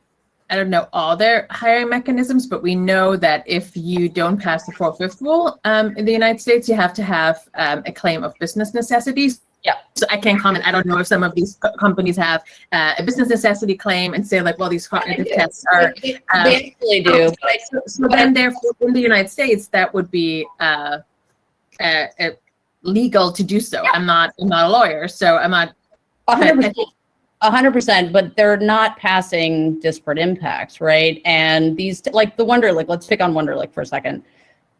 I don't know all their hiring mechanisms, but we know that if you don't pass the 4/5 rule in the United States, you have to have a claim of business necessities. Yeah. So I can't comment. I don't know if some of these companies have a business necessity claim and say like, well, these cognitive tests are. They actually do. So then, therefore, in the United States, that would be legal to do so. I'm not a lawyer, so I'm not. 100%. 100%, but they're not passing disparate impacts, right? And these, like the Wonderlic, let's pick on Wonderlic for a second.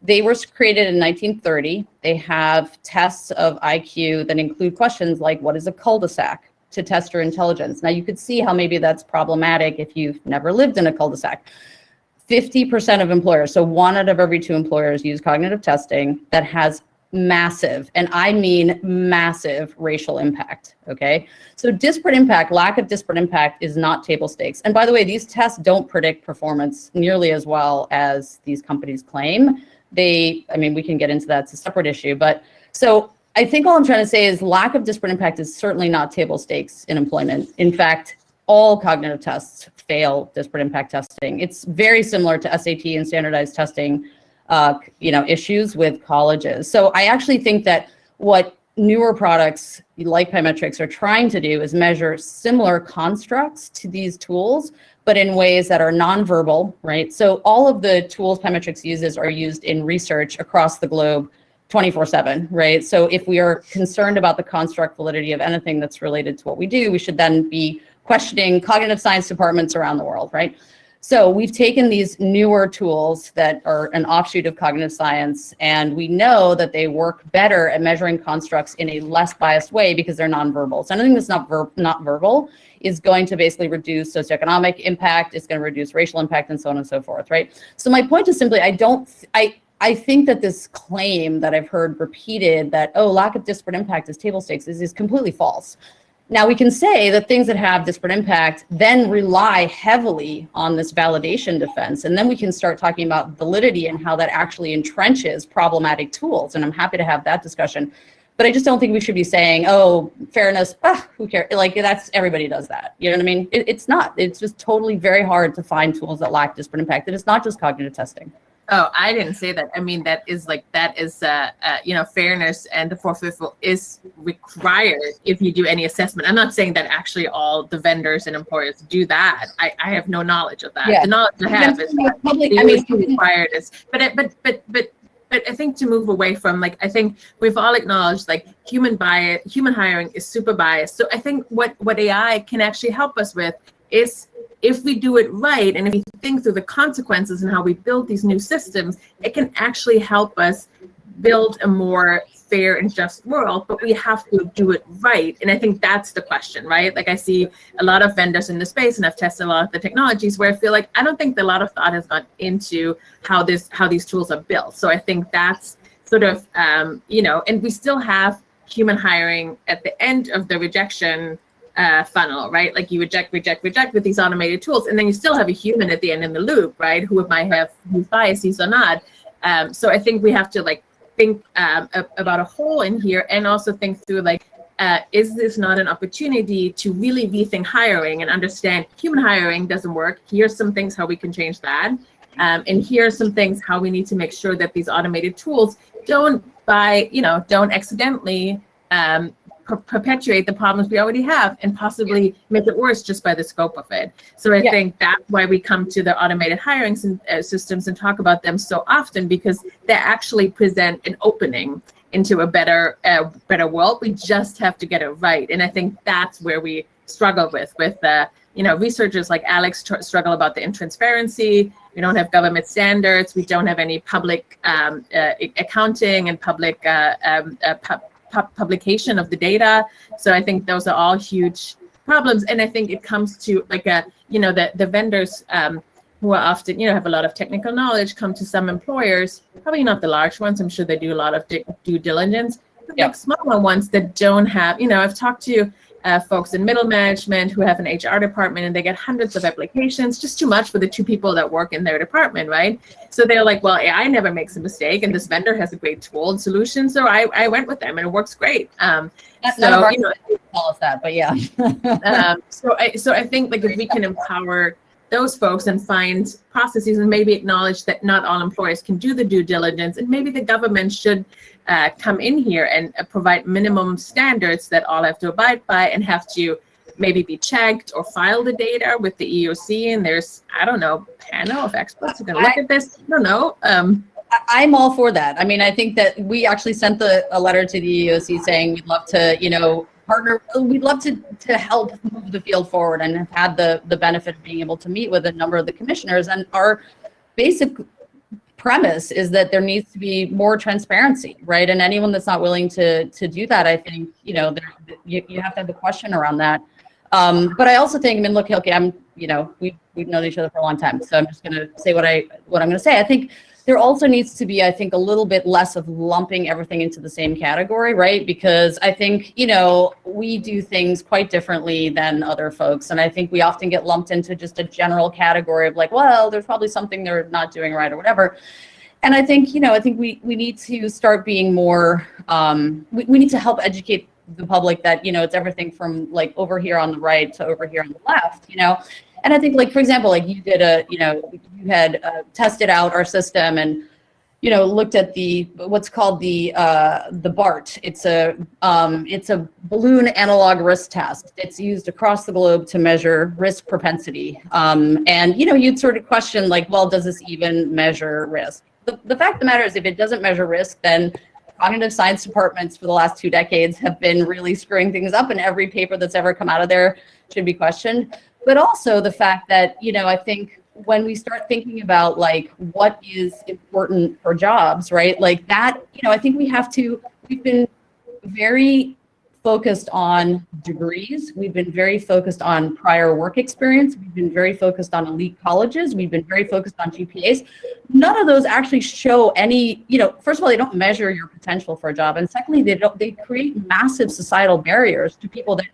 They were created in 1930. They have tests of IQ that include questions like, what is a cul-de-sac, to test your intelligence. Now you could see how maybe that's problematic if you've never lived in a cul-de-sac. 50% of employers, so 1 out of every 2 employers use cognitive testing that has massive, and I mean massive, racial impact, okay? So disparate impact, lack of disparate impact is not table stakes. And by the way, these tests don't predict performance nearly as well as these companies claim. We can get into that, it's a separate issue. But so I think all I'm trying to say is lack of disparate impact is certainly not table stakes in employment. In fact, all cognitive tests fail disparate impact testing. It's very similar to SAT and standardized testing issues with colleges. So I actually think that what newer products like Pymetrics are trying to do is measure similar constructs to these tools, but in ways that are nonverbal, right? So all of the tools Pymetrics uses are used in research across the globe 24/7, right? So if we are concerned about the construct validity of anything that's related to what we do, we should then be questioning cognitive science departments around the world, right? So we've taken these newer tools that are an offshoot of cognitive science, and we know that they work better at measuring constructs in a less biased way because they're nonverbal. So anything that's not verbal is going to basically reduce socioeconomic impact, it's going to reduce racial impact, and so on and so forth, right? So my point is simply, I I think that this claim that I've heard repeated that, oh, lack of disparate impact is table stakes is completely false. Now, we can say that things that have disparate impact then rely heavily on this validation defense, and then we can start talking about validity and how that actually entrenches problematic tools, and I'm happy to have that discussion. But I just don't think we should be saying, oh, fairness, who cares? Like, that's, everybody does that. You know what I mean? It's not. It's just totally very hard to find tools that lack disparate impact, and it's not just cognitive testing. Oh, I didn't say that. I mean, that is fairness and the fourth fifth is required if you do any assessment. I'm not saying that actually all the vendors and employers do that. I have no knowledge of that. Yeah. The knowledge I have is that required is, but I think to move away from, like, I think we've all acknowledged, like, human hiring is super biased. So I think what AI can actually help us with is, if we do it right, and if we think through the consequences and how we build these new systems, it can actually help us build a more fair and just world, but we have to do it right. And I think that's the question, right? Like, I see a lot of vendors in the space, and I've tested a lot of the technologies where I feel like I don't think a lot of thought has gone into how these tools are built. So I think that's sort of, and we still have human hiring at the end of the rejection funnel, right? Like, you reject with these automated tools, and then you still have a human at the end in the loop, right? Who might have whose biases or not. So I think we have to, like, think about a whole in here, and also think through, like, is this not an opportunity to really rethink hiring and understand human hiring doesn't work? Here's some things how we can change that, and here are some things how we need to make sure that these automated tools don't accidentally perpetuate the problems we already have and possibly make it worse just by the scope of it. So I think that's why we come to the automated hiring systems and talk about them so often, because they actually present an opening into a better world. We just have to get it right. And I think that's where we struggle with researchers like Alex struggle about the intransparency. We don't have government standards. We don't have any public accounting and public publication of the data. So I think those are all huge problems. And I think it comes to, like, the vendors who are often, have a lot of technical knowledge, come to some employers, probably not the large ones. I'm sure they do a lot of due diligence, but like smaller ones that don't have, I've talked to folks in middle management who have an HR department, and they get hundreds of applications, just too much for the two people that work in their department, right? So they're like, well, AI never makes a mistake, and this vendor has a great tool and solution, so I went with them, and it works great. None of our tell us that, but yeah. So I think, like, if we can empower those folks and find processes, and maybe acknowledge that not all employers can do the due diligence, and maybe the government should come in here and provide minimum standards that all have to abide by, and have to maybe be checked or file the data with the EOC. And there's, I don't know, panel of experts who can look at this. I don't know. I'm all for that. I mean, I think that we actually sent a letter to the EOC saying we'd love to, partner. We'd love to help move the field forward, and have had the benefit of being able to meet with a number of the commissioners. And our basic premise is that there needs to be more transparency, right? And anyone that's not willing to do that, I think, you have to have the question around that. But I also think, look, Hilke, we've known each other for a long time, so I'm just going to say what I'm going to say. I think there also needs to be, a little bit less of lumping everything into the same category, right? Because I think, we do things quite differently than other folks. And I think we often get lumped into just a general category of, like, well, there's probably something they're not doing right or whatever. And I think, we need to start being more, we need to help educate the public that, it's everything from, like, over here on the right to over here on the left, And I think, like, for example, like, you did you had tested out our system and, looked at what's called the BART. It's a balloon analog risk test. It's used across the globe to measure risk propensity. And, you'd sort of question, like, well, does this even measure risk? The fact of the matter is, if it doesn't measure risk, then cognitive science departments for the last 2 decades have been really screwing things up, and every paper that's ever come out of there should be questioned. But also the fact that, I think when we start thinking about, like, what is important for jobs, right? Like that, I think we've been very focused on degrees. We've been very focused on prior work experience. We've been very focused on elite colleges. We've been very focused on GPAs. None of those actually show any, first of all, they don't measure your potential for a job. And secondly, they create massive societal barriers to people that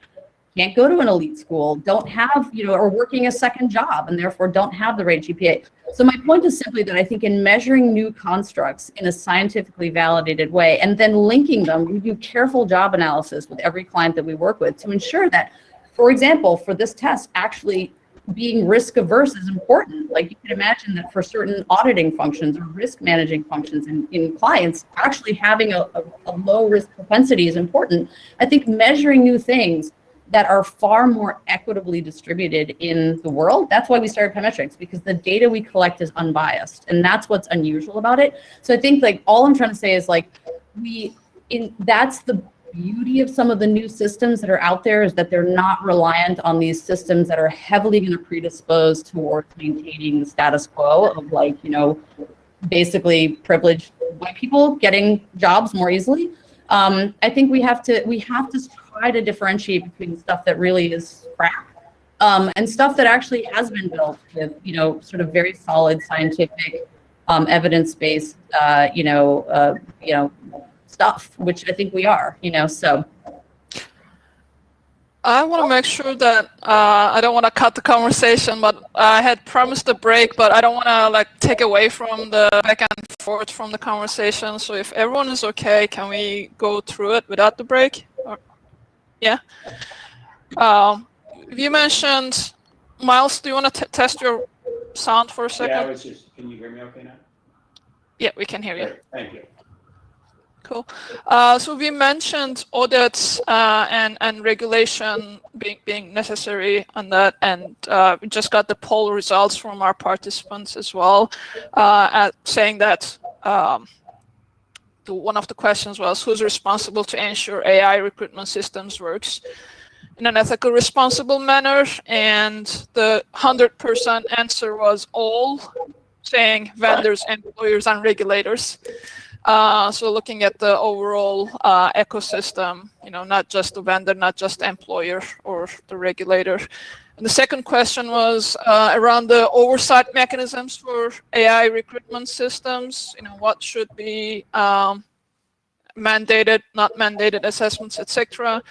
can't go to an elite school, don't have, are working a second job and therefore don't have the right GPA. So my point is simply that I think in measuring new constructs in a scientifically validated way and then linking them, we do careful job analysis with every client that we work with to ensure that, for example, for this test, actually being risk averse is important. Like you can imagine that for certain auditing functions or risk managing functions in clients, actually having a low risk propensity is important. I think measuring new things that are far more equitably distributed in the world. That's why we started Pymetrics, because the data we collect is unbiased, and that's what's unusual about it. So I think all I'm trying to say is that's the beauty of some of the new systems that are out there, is that they're not reliant on these systems that are heavily going to predispose towards maintaining the status quo of basically privileged white people getting jobs more easily. I think we have to try to differentiate between stuff that really is crap and stuff that actually has been built with sort of very solid scientific evidence-based stuff, which I think we are. So I want to make sure that I don't want to cut the conversation, but I had promised a break, but I don't want to take away from the back and forth from the conversation. So if everyone is okay, can we go through it without the break? Yeah. You mentioned, Miles, do you want to test your sound for a second? Yeah, can you hear me okay now? Yeah, we can hear you. Great, thank you. Cool. So we mentioned audits and regulation being necessary on that, and we just got the poll results from our participants as well, saying that one of the questions was, who's responsible to ensure AI recruitment systems works in an ethical, responsible manner? And the 100% answer was all, saying vendors, employers, and regulators. So looking at the overall ecosystem, not just the vendor, not just the employer or the regulator. And the second question was around the oversight mechanisms for AI recruitment systems. What should be mandated, not mandated assessments, etc.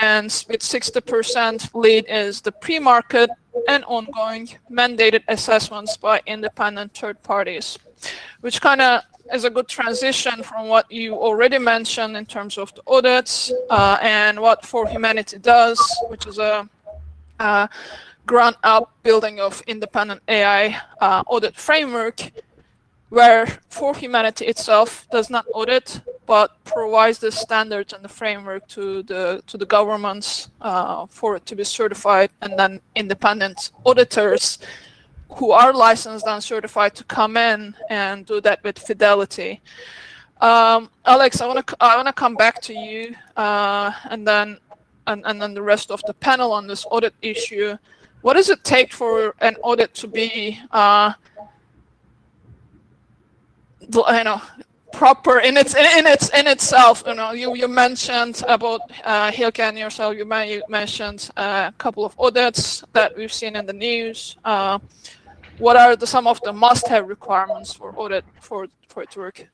And with 60% lead is the pre-market and ongoing mandated assessments by independent third parties, which kind of is a good transition from what you already mentioned in terms of the audits and what For Humanity does, which is a ground-up building of independent AI audit framework, where For Humanity itself does not audit, but provides the standards and the framework to the governments for it to be certified, and then independent auditors who are licensed and certified to come in and do that with fidelity. Alex, I want to come back to you, and then the rest of the panel on this audit issue. What does it take for an audit to be, proper in itself? You mentioned about Hilke and yourself. You mentioned a couple of audits that we've seen in the news. What are some of the must-have requirements for audit for it to work?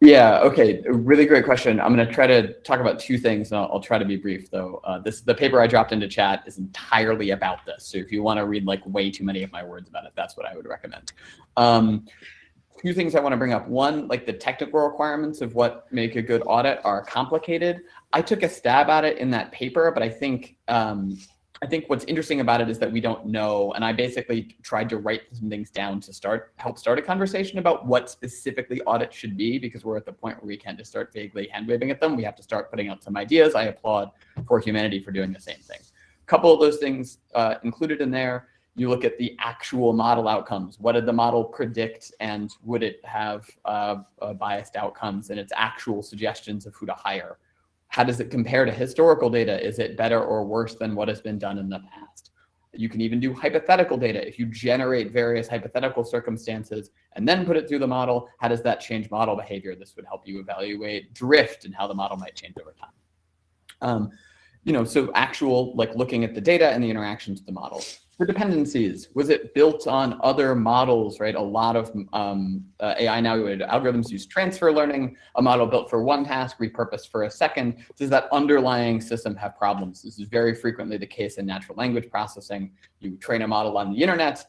Yeah, okay, a really great question. I'm going to try to talk about two things, and I'll try to be brief, though. The paper I dropped into chat is entirely about this, so if you want to read way too many of my words about it, that's what I would recommend. Two things I want to bring up. One, the technical requirements of what make a good audit are complicated. I took a stab at it in that paper, but I think what's interesting about it is that we don't know, and I basically tried to write some things down to help start a conversation about what specifically audit should be, because we're at the point where we can't just start vaguely hand-waving at them. We have to start putting out some ideas. I applaud For Humanity for doing the same thing. A couple of those things included in there. You look at the actual model outcomes. What did the model predict, and would it have biased outcomes in its actual suggestions of who to hire? How does it compare to historical data? Is it better or worse than what has been done in the past? You can even do hypothetical data. If you generate various hypothetical circumstances and then put it through the model, how does that change model behavior? This would help you evaluate drift and how the model might change over time. So actual, like looking at the data and the interactions with the model. For dependencies, was it built on other models, right? A lot of AI now, algorithms use transfer learning, a model built for one task, repurposed for a second. Does that underlying system have problems? This is very frequently the case in natural language processing. You train a model on the internet,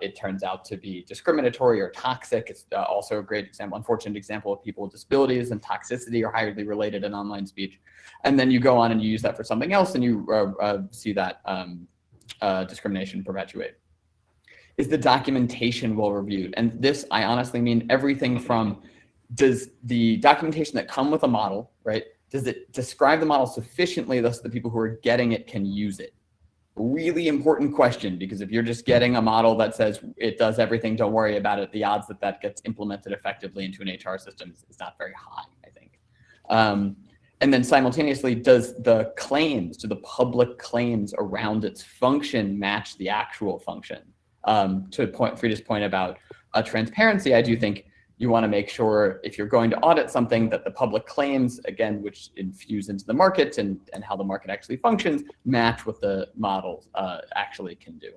it turns out to be discriminatory or toxic. It's also a great example, unfortunate example of people with disabilities, and toxicity are highly related in online speech. And then you go on and you use that for something else, and you see that discrimination perpetuate. Is the documentation well reviewed? And this, I honestly mean everything from, does the documentation that come with a model, right, does it describe the model sufficiently thus the people who are getting it can use it? Really important question, because if you're just getting a model that says it does everything, don't worry about it, the odds that that gets implemented effectively into an HR system is not very high, I think. And then simultaneously, does the public claims around its function match the actual function? To Frida's point about transparency, I do think you want to make sure, if you're going to audit something, that the public claims, again, which infuse into the market and how the market actually functions, match what the models actually can do.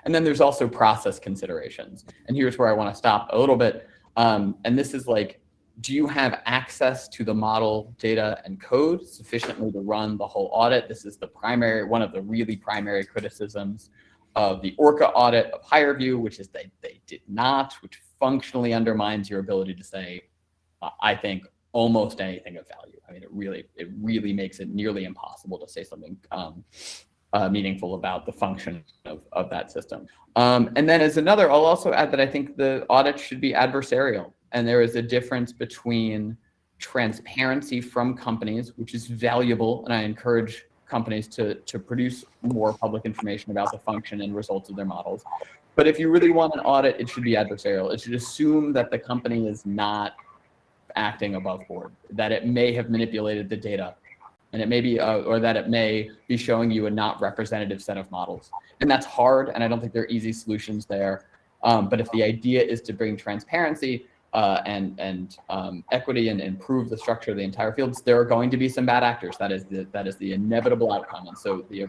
And then there's also process considerations. And here's where I want to stop a little bit. And this is like, do you have access to the model data and code sufficiently to run the whole audit? This is one of the really primary criticisms of the ORCA audit of HireVue, which is they did not, which functionally undermines your ability to say, I think, almost anything of value. I mean, it really makes it nearly impossible to say something meaningful about the function of that system. And then as another, I'll also add that I think the audit should be adversarial. And there is a difference between transparency from companies, which is valuable, and I encourage companies to produce more public information about the function and results of their models. But if you really want an audit, it should be adversarial. It should assume that the company is not acting above board, that it may have manipulated the data, and it may be, or that it may be showing you a not representative set of models. And that's hard, and I don't think there are easy solutions there. But if the idea is to bring transparency and equity and improve the structure of the entire fields, there are going to be some bad actors. That is the inevitable outcome. And so the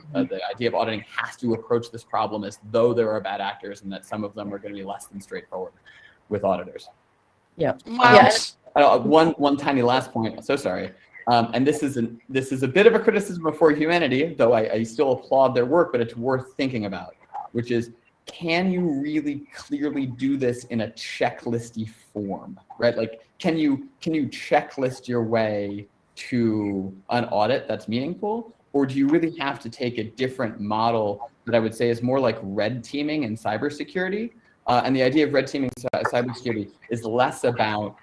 idea of auditing has to approach this problem as though there are bad actors, and that some of them are going to be less than straightforward with auditors. Yeah. Miles? One tiny last point. So sorry. And this is a bit of a criticism of For Humanity, though I still applaud their work, but it's worth thinking about, which is, can you really clearly do this in a checklisty form, right? Like, can you checklist your way to an audit that's meaningful? Or do you really have to take a different model that I would say is more like red teaming in cybersecurity? And the idea of red teaming cybersecurity is less about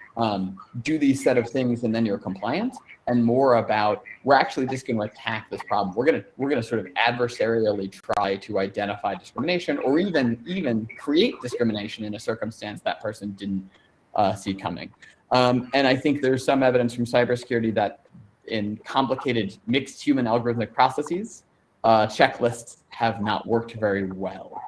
do these set of things and then you're compliant, and more about, we're actually just going to attack this problem. We're going to sort of adversarially try to identify discrimination, or even create discrimination in a circumstance that person didn't see coming. And I think there's some evidence from cybersecurity that in complicated mixed human algorithmic processes, checklists have not worked very well,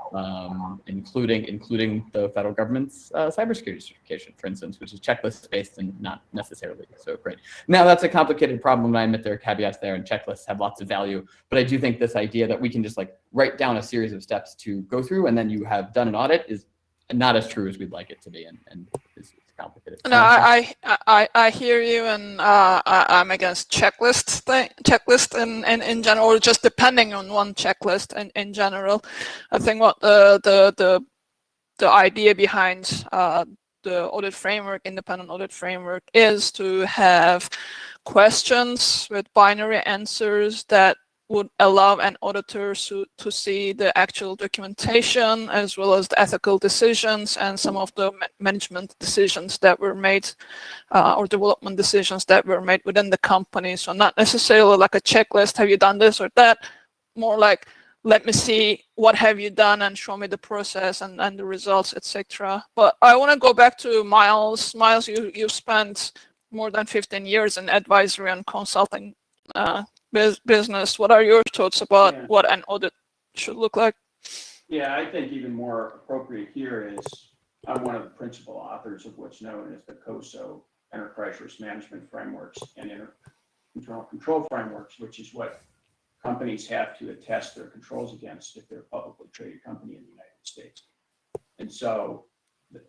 including the federal government's cybersecurity certification, for instance, which is checklist-based and not necessarily so great. Now, that's a complicated problem, and I admit there are caveats there, and checklists have lots of value. But I do think this idea that we can just like write down a series of steps to go through, and then you have done an audit, is not as true as we'd like it to be, and is complicated. No, I hear you, and I'm against checklist in general, or just depending on one checklist in general. I think what the idea behind the audit framework, independent audit framework, is to have questions with binary answers that would allow an auditor to see the actual documentation, as well as the ethical decisions and some of the management decisions that were made, or development decisions that were made within the company. So not necessarily like a checklist, have you done this or that, more like, let me see what have you done and show me the process and the results, etc. But I want to go back to Miles. Miles, you spent more than 15 years in advisory and consulting business. What are your thoughts about what an audit should look like? Yeah, I think even more appropriate here is, I'm one of the principal authors of what's known as the COSO Enterprise Risk Management Frameworks and internal control frameworks, which is what companies have to attest their controls against if they're a publicly traded company in the United States. And so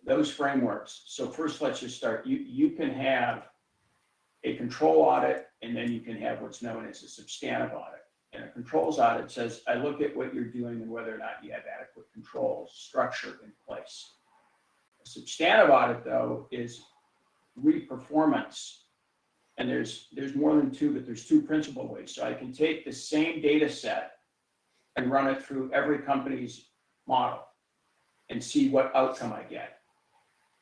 those frameworks, so first let's just start, you can have a control audit, and then you can have what's known as a substantive audit. And a controls audit says, I look at what you're doing and whether or not you have adequate controls structure in place. A substantive audit, though, is reperformance. And there's more than two, but there's two principal ways. So I can take the same data set and run it through every company's model and see what outcome I get.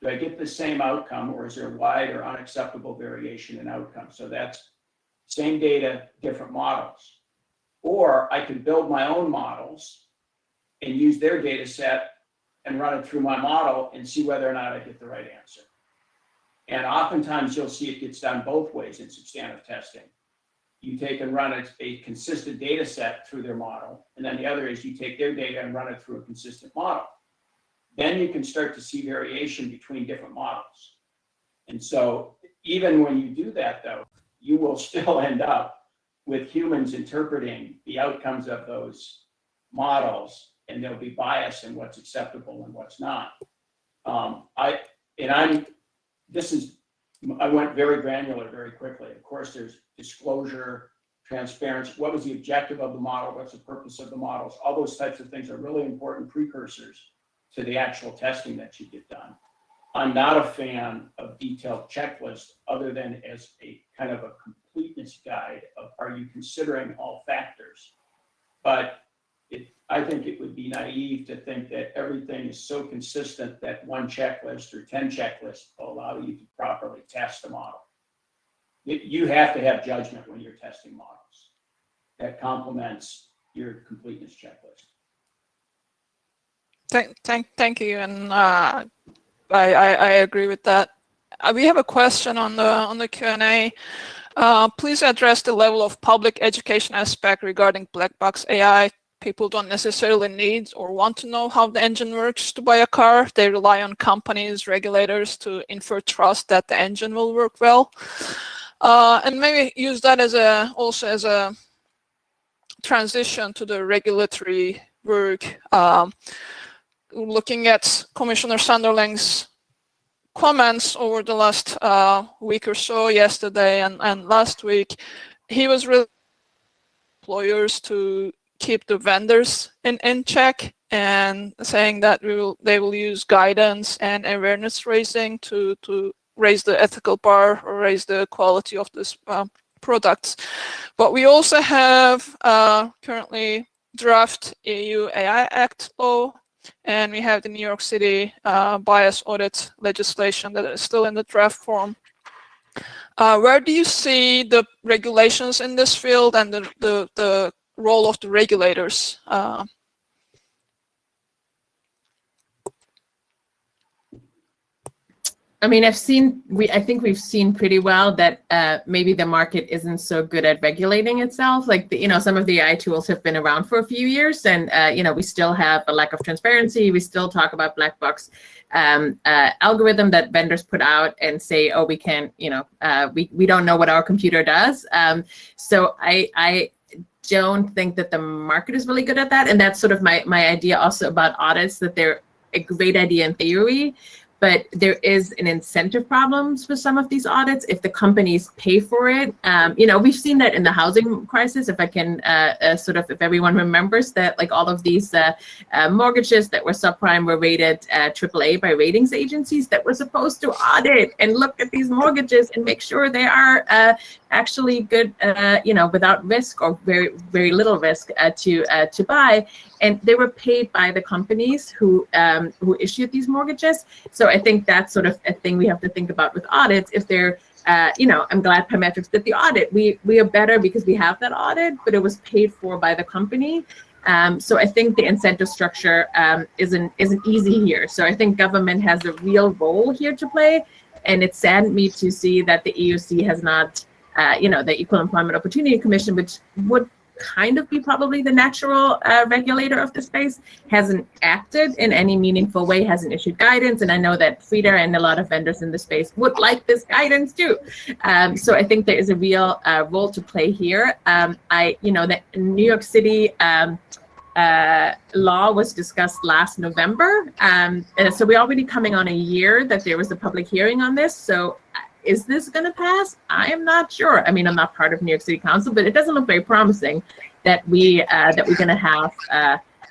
Do I get the same outcome, or is there wide or unacceptable variation in outcome? So that's same data, different models. Or I can build my own models and use their data set and run it through my model and see whether or not I get the right answer. And oftentimes you'll see it gets done both ways in substantive testing. You take and run a consistent data set through their model, and then the other is you take their data and run it through a consistent model. Then you can start to see variation between different models. And so even when you do that, though, you will still end up with humans interpreting the outcomes of those models, and there'll be bias in what's acceptable and what's not. I went very granular very quickly. Of course, there's disclosure, transparency. What was the objective of the model? What's the purpose of the models? All those types of things are really important precursors to the actual testing that you get done. I'm not a fan of detailed checklists other than as a kind of a completeness guide of, are you considering all factors? But I think it would be naive to think that everything is so consistent that one checklist or 10 checklists will allow you to properly test a model. You have to have judgment when you're testing models that complements your completeness checklist. Thank you, and I agree with that. We have a question on the Q&A. Please address the level of public education aspect regarding black box AI. People don't necessarily need or want to know how the engine works to buy a car. They rely on companies, regulators to infer trust that the engine will work well, and maybe use that also as a transition to the regulatory work. Looking at Commissioner Sunderland's comments over the last week or so, yesterday and last week, he was really employers to keep the vendors in check, and saying that they will use guidance and awareness raising to raise the ethical bar or raise the quality of this products. But we also have currently draft EU AI Act law, and we have the New York City bias audit legislation that is still in the draft form. Where do you see the regulations in this field and the role of the regulators? I mean, I think we've seen pretty well that maybe the market isn't so good at regulating itself. Like, some of the AI tools have been around for a few years, and we still have a lack of transparency. We still talk about black box algorithm that vendors put out and say, oh, we can't, we don't know what our computer does. So I don't think that the market is really good at that, and that's sort of my idea also about audits, that they're a great idea in theory, but there is an incentive problems for some of these audits if the companies pay for it. We've seen that in the housing crisis. If I can if everyone remembers that, like, all of these mortgages that were subprime were rated AAA by ratings agencies that were supposed to audit and look at these mortgages and make sure they are actually good, without risk or very, very little risk to buy. And they were paid by the companies who issued these mortgages. So I think that's sort of a thing we have to think about with audits. If they're, I'm glad Parametrics did the audit. We are better because we have that audit, but it was paid for by the company. So I think the incentive structure isn't easy here. So I think government has a real role here to play. And it saddened me to see that the EUC has not, the Equal Employment Opportunity Commission, which would kind of be probably the natural regulator of the space, hasn't acted in any meaningful way, hasn't issued guidance. And I know that Frida and a lot of vendors in the space would like this guidance too. So I think there is a real role to play here. The New York City law was discussed last November. And so we're already coming on a year that there was a public hearing on this. So is this going to pass? I am not sure. I mean, I'm not part of New York City Council, but it doesn't look very promising that we're going to have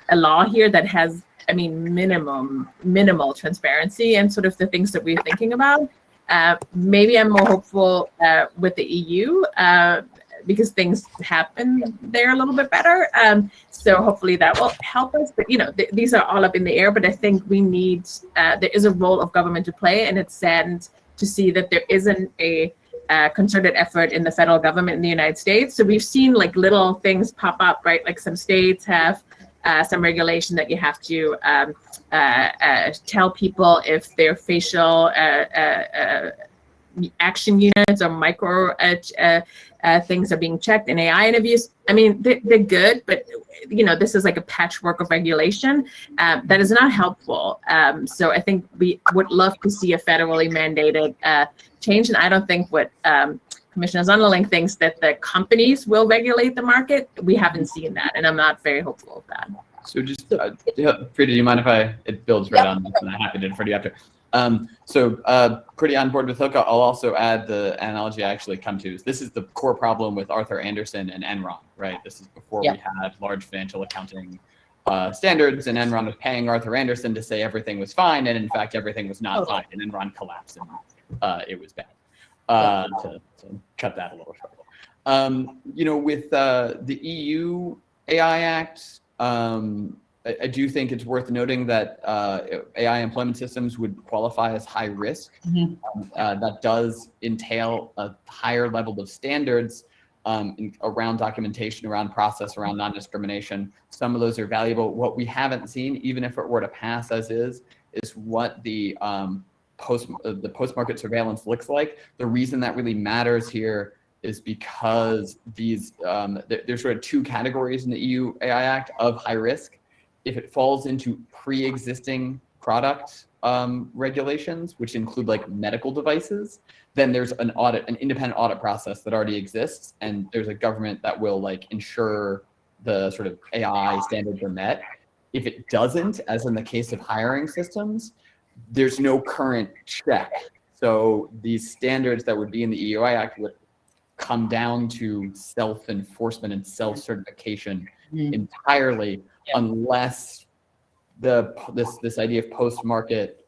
a law here that has, I mean, minimal transparency and sort of the things that we're thinking about. Maybe I'm more hopeful with the EU because things happen there a little bit better. So hopefully that will help us. But these are all up in the air. But I think we need there is a role of government to play, and it's saddened to see that there isn't a concerted effort in the federal government in the United States. So we've seen like little things pop up, right? Like some states have some regulation that you have to tell people if their facial action units or micro things are being checked in AI interviews. I mean, they're good, but this is like a patchwork of regulation that is not helpful. So I think we would love to see a federally mandated change. And I don't think what Commissioner Zonderling thinks that the companies will regulate the market. We haven't seen that, and I'm not very hopeful of that. So just, Frida, do you mind if it builds right on this, and I'm happy to defer to you after. Pretty on board with Hook. I'll also add the analogy I actually come to. This is the core problem with Arthur Andersen and Enron, right? This is before we had large financial accounting standards, and Enron was paying Arthur Andersen to say everything was fine, and in fact, everything was not fine, and Enron collapsed, and it was bad. To cut that a little short. With the EU AI Act, I do think it's worth noting that AI employment systems would qualify as high risk. That does entail a higher level of standards around documentation, around process, around non-discrimination. Some of those are valuable. What we haven't seen, even if it were to pass as is what the post-market surveillance looks like. The reason that really matters here is because these there's sort of two categories in the EU AI Act of high risk. If it falls into pre-existing product regulations, which include like medical devices, then there's an independent audit process that already exists, and there's a government that will like ensure the sort of AI standards are met. If it doesn't, as in the case of hiring systems, there's no current check. So these standards that would be in the EU AI Act would come down to self-enforcement and self-certification entirely, unless this idea of post-market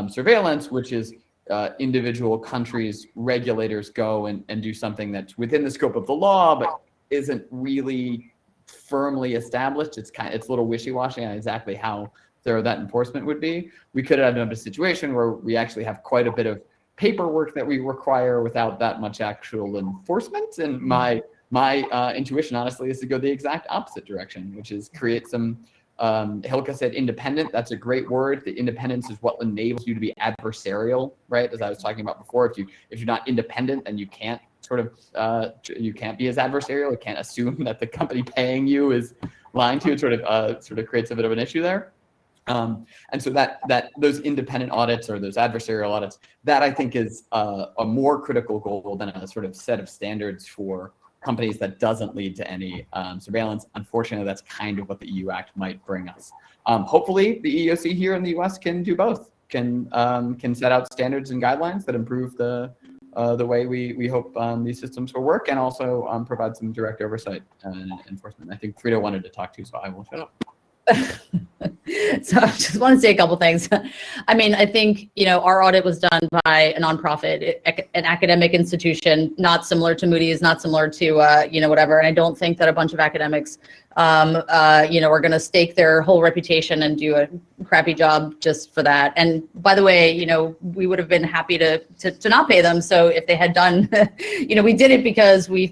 surveillance, which is individual countries, regulators go and do something that's within the scope of the law, but isn't really firmly established. It's a little wishy-washy on exactly how thorough that enforcement would be. We could have a situation where we actually have quite a bit of paperwork that we require without that much actual enforcement. And my intuition, honestly, is to go the exact opposite direction, which is create some, Hilke said independent. That's a great word. The independence is what enables you to be adversarial, right? As I was talking about before, if you're not independent, then you can't you can't be as adversarial. You can't assume that the company paying you is lying to you. It sort of creates a bit of an issue there. And so that those independent audits or those adversarial audits, that I think is a more critical goal than a sort of set of standards for companies that doesn't lead to any surveillance. Unfortunately, that's kind of what the EU Act might bring us. Hopefully, the EEOC here in the US can do both, can set out standards and guidelines that improve the way we hope these systems will work, and also provide some direct oversight and enforcement. I think Frida wanted to talk to, so I will shut up. So I just want to say a couple things. I mean, I think, our audit was done by a nonprofit, an academic institution, not similar to Moody's, not similar to, whatever. And I don't think that a bunch of academics, are going to stake their whole reputation and do a crappy job just for that. And by the way, we would have been happy to not pay them. So if they had done, we did it because we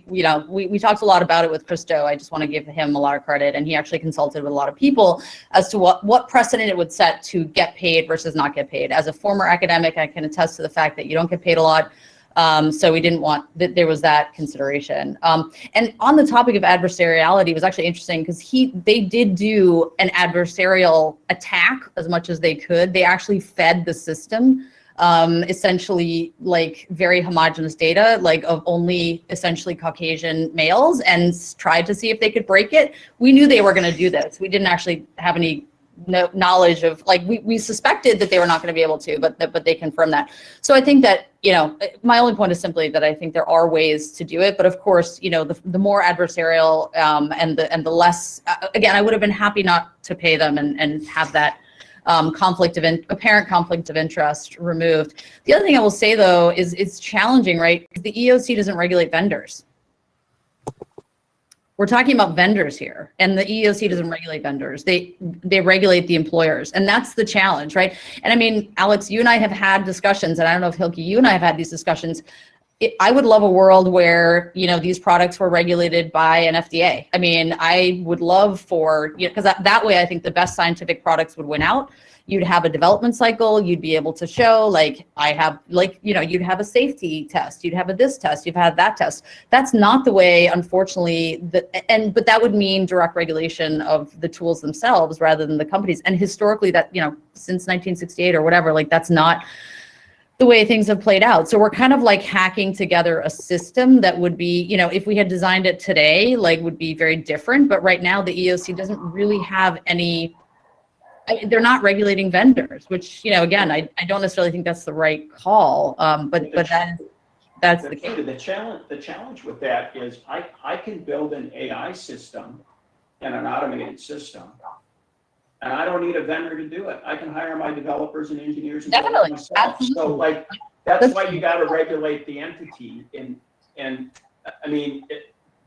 talked a lot about it with Christo. I just want to give him a lot of credit. And he actually consulted with a lot of people as to what precedent it would set to get paid versus not get paid. As a former academic, I can attest to the fact that you don't get paid a lot So we didn't want that. There was that consideration. And on the topic of adversariality, it was actually interesting because they did do an adversarial attack as much as they could. They actually fed the system essentially like very homogenous data, like of only essentially Caucasian males, and tried to see if they could break it. We knew they were going to do this. We didn't actually have any knowledge of, like, we suspected that they were not going to be able to, but they confirmed that. So I think that, you know, my only point is simply that I think there are ways to do it, but of course, you know, the more adversarial and the less, again, I would have been happy not to pay them and have that apparent conflict of interest removed. The other thing I will say though is it's challenging, right? The EEOC doesn't regulate vendors. We're talking about vendors here, and the EEOC doesn't regulate vendors. They regulate the employers, and that's the challenge, right? And I mean, Alex, you and I have had discussions, and I don't know if Hilke, you and I have had these discussions. I would love a world where, you know, these products were regulated by an FDA. I mean, I would love for, you know, because that way I think the best scientific products would win out. You'd have a development cycle. You'd be able to show, like, I have, like, you know, you'd have a safety test. You'd have a this test. You've had that test. That's not the way, unfortunately, but that would mean direct regulation of the tools themselves rather than the companies. And historically, that, you know, since 1968 or whatever, like, that's not the way things have played out. So we're kind of like hacking together a system that would be, you know, if we had designed it today, like, would be very different. But right now, the EEOC doesn't really have any. They're not regulating vendors, which, you know, again, I don't necessarily think that's the right call. But that's the case. The challenge with that is I can build an AI system and an automated system, and I don't need a vendor to do it. I can hire my developers and engineers and Definitely. do it myself. So, like, that's why you got to regulate the entity. And I mean,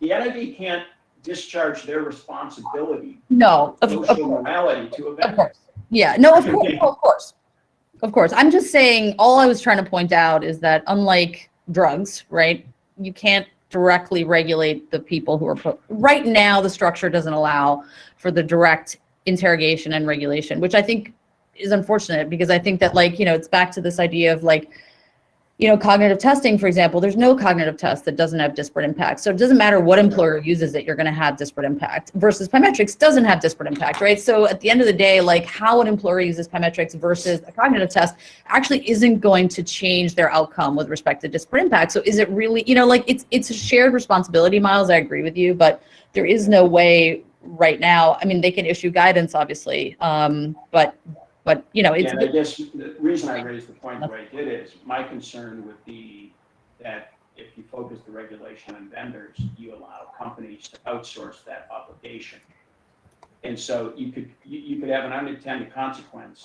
the entity can't discharge their responsibility. No, social morality to a vendor. Of course. Yeah, no, of course. I'm just saying, all I was trying to point out is that unlike drugs, right, you can't directly regulate the people who are right now. The structure doesn't allow for the direct interrogation and regulation, which I think is unfortunate, because I think that, like, you know, it's back to this idea of, like, you know, cognitive testing, for example. There's no cognitive test that doesn't have disparate impact. So it doesn't matter what employer uses it, you're going to have disparate impact, versus Pymetrics doesn't have disparate impact, right? So at the end of the day, like, how an employer uses Pymetrics versus a cognitive test actually isn't going to change their outcome with respect to disparate impact. So is it really, you know, like, it's a shared responsibility, Miles, I agree with you, but there is no way right now. I mean, they can issue guidance, obviously, but you know, it's. And I guess the reason I raised the point the way I did is my concern would be that if you focus the regulation on vendors, you allow companies to outsource that obligation, and so you could have an unintended consequence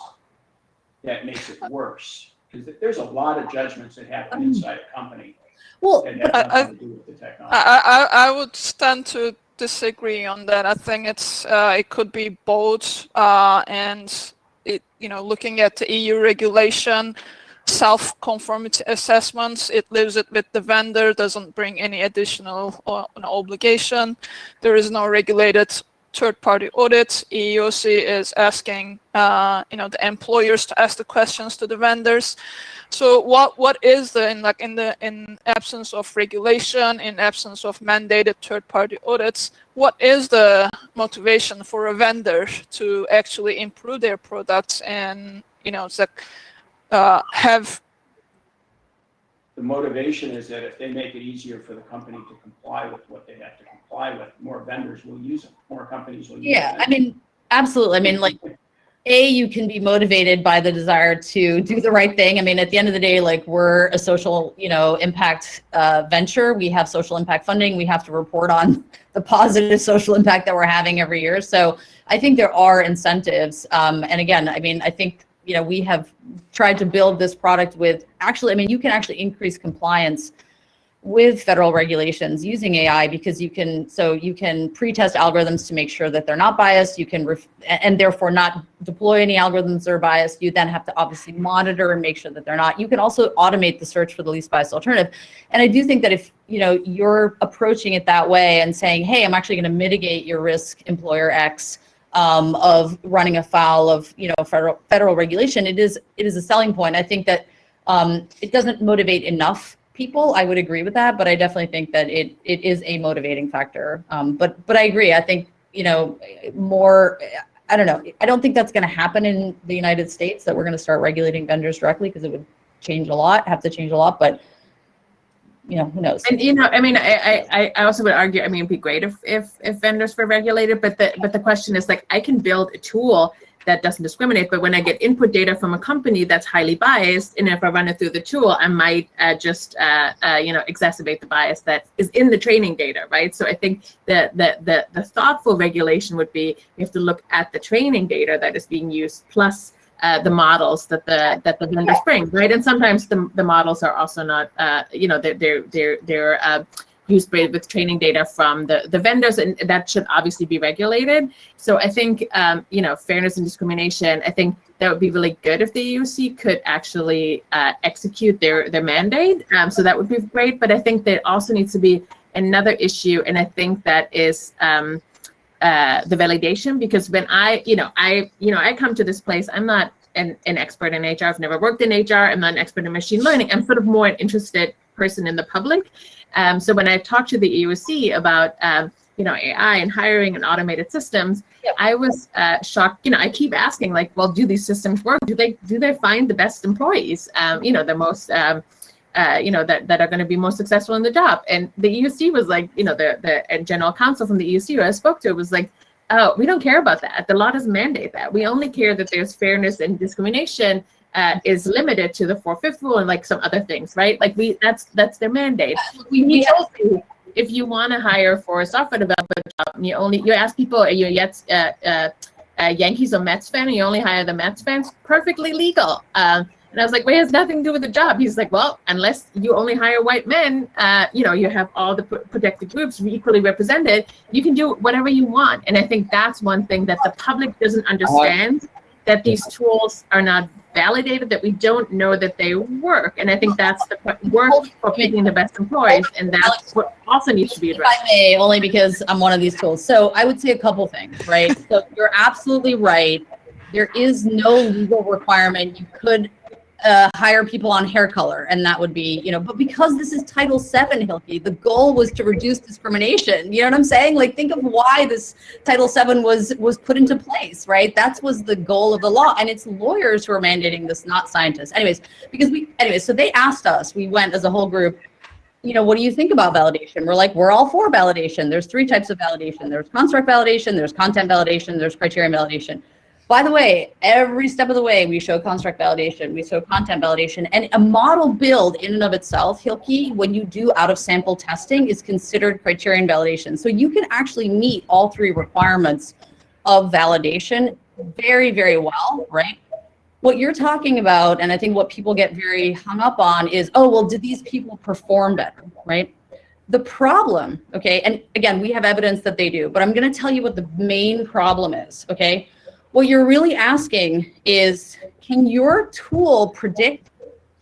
that makes it worse, because there's a lot of judgments that happen inside a company. Well, that have nothing to do with the technology. I would stand to disagree on that. I think it could be both, and it, you know, looking at the EU regulation, self-conformity assessments, it leaves it with the vendor, doesn't bring any additional obligation. There is no regulated third-party audit. EEOC is asking, you know, the employers to ask the questions to the vendors. So what is in absence of regulation, in absence of mandated third-party audits, what is the motivation for a vendor to actually improve their products and, you know, it's like have. The motivation is that if they make it easier for the company to comply with what they have to comply with, more vendors will use them, more companies will use them. Yeah, I mean, absolutely. I mean, like, you can be motivated by the desire to do the right thing. I mean, at the end of the day, like, we're a social, you know, impact venture. We have social impact funding. We have to report on the positive social impact that we're having every year. So I think there are incentives. And again, I mean, I think, you know, we have tried to build this product with actually, I mean, you can actually increase compliance with federal regulations using AI, because you can pre-test algorithms to make sure that they're not biased. You can and therefore not deploy any algorithms that are biased. You then have to obviously monitor and make sure that they're not. You can also automate the search for the least biased alternative. And I do think that if, you know, you're approaching it that way and saying, hey, I'm actually going to mitigate your risk, employer X, of running afoul of, you know, federal regulation, it is a selling point. I think that it doesn't motivate enough people, I would agree with that, but I definitely think that it is a motivating factor. But I agree. I think, more, I don't know. I don't think that's going to happen in the United States, that we're going to start regulating vendors directly, because it would have to change a lot, but who knows? And I also would argue, it'd be great if vendors were regulated, but the question is, like, I can build a tool that doesn't discriminate, but when I get input data from a company that's highly biased, and if I run it through the tool, I might just exacerbate the bias that is in the training data, right? So I think that the thoughtful regulation would be, you have to look at the training data that is being used, plus the models that the vendors bring, right? And sometimes the models are also not, they're used with training data from the vendors, and that should obviously be regulated. So I think, fairness and discrimination, I think that would be really good if the EUC could actually execute their mandate. So that would be great. But I think there also needs to be another issue, and I think that is the validation, because when I come to this place, I'm not an expert in HR. I've never worked in HR. I'm not an expert in machine learning. I'm sort of more an interested person in the public. So when I talked to the EUC about AI and hiring and automated systems, I was shocked. I keep asking, like, well, do these systems work? Do they find the best employees? The most that are going to be most successful in the job? And the EUC was like, the general counsel from the EUC who I spoke to was like, oh, we don't care about that. The law doesn't mandate that. We only care that there's fairness and discrimination is limited to the 4/5 rule and like some other things, right? Like that's their mandate. If you want to hire for a software developer job, you ask people, are you Yankees or Mets fan, and you only hire the Mets fans, perfectly legal. And I was like, well, it has nothing to do with the job. He's like, well, unless you only hire white men, you have all the protected groups equally represented, you can do whatever you want. And I think that's one thing that the public doesn't understand, that these tools are not validated, that we don't know that they work. And I think that's the work for picking the best employees, and that's what also needs to be addressed. If I may, only because I'm one of these tools. So I would say a couple things, right? So you're absolutely right. There is no legal requirement. You could hire people on hair color, and that would be, but because this is Title VII, Hilke, the goal was to reduce discrimination. You know what I'm saying? Like, think of why this Title VII was put into place, right? That was the goal of the law, and it's lawyers who are mandating this, not scientists. So they asked us, we went as a whole group, what do you think about validation? We're like, we're all for validation. There's 3 types of validation. There's construct validation, there's content validation, there's criterion validation. By the way, every step of the way, we show construct validation, we show content validation, and a model build in and of itself, Hilke, when you do out of sample testing, is considered criterion validation. So you can actually meet all 3 requirements of validation very, very well, right? What you're talking about, and I think what people get very hung up on is, oh, well, did these people perform better, right? The problem, okay, and again, we have evidence that they do, but I'm gonna tell you what the main problem is, okay? What you're really asking is, can your tool predict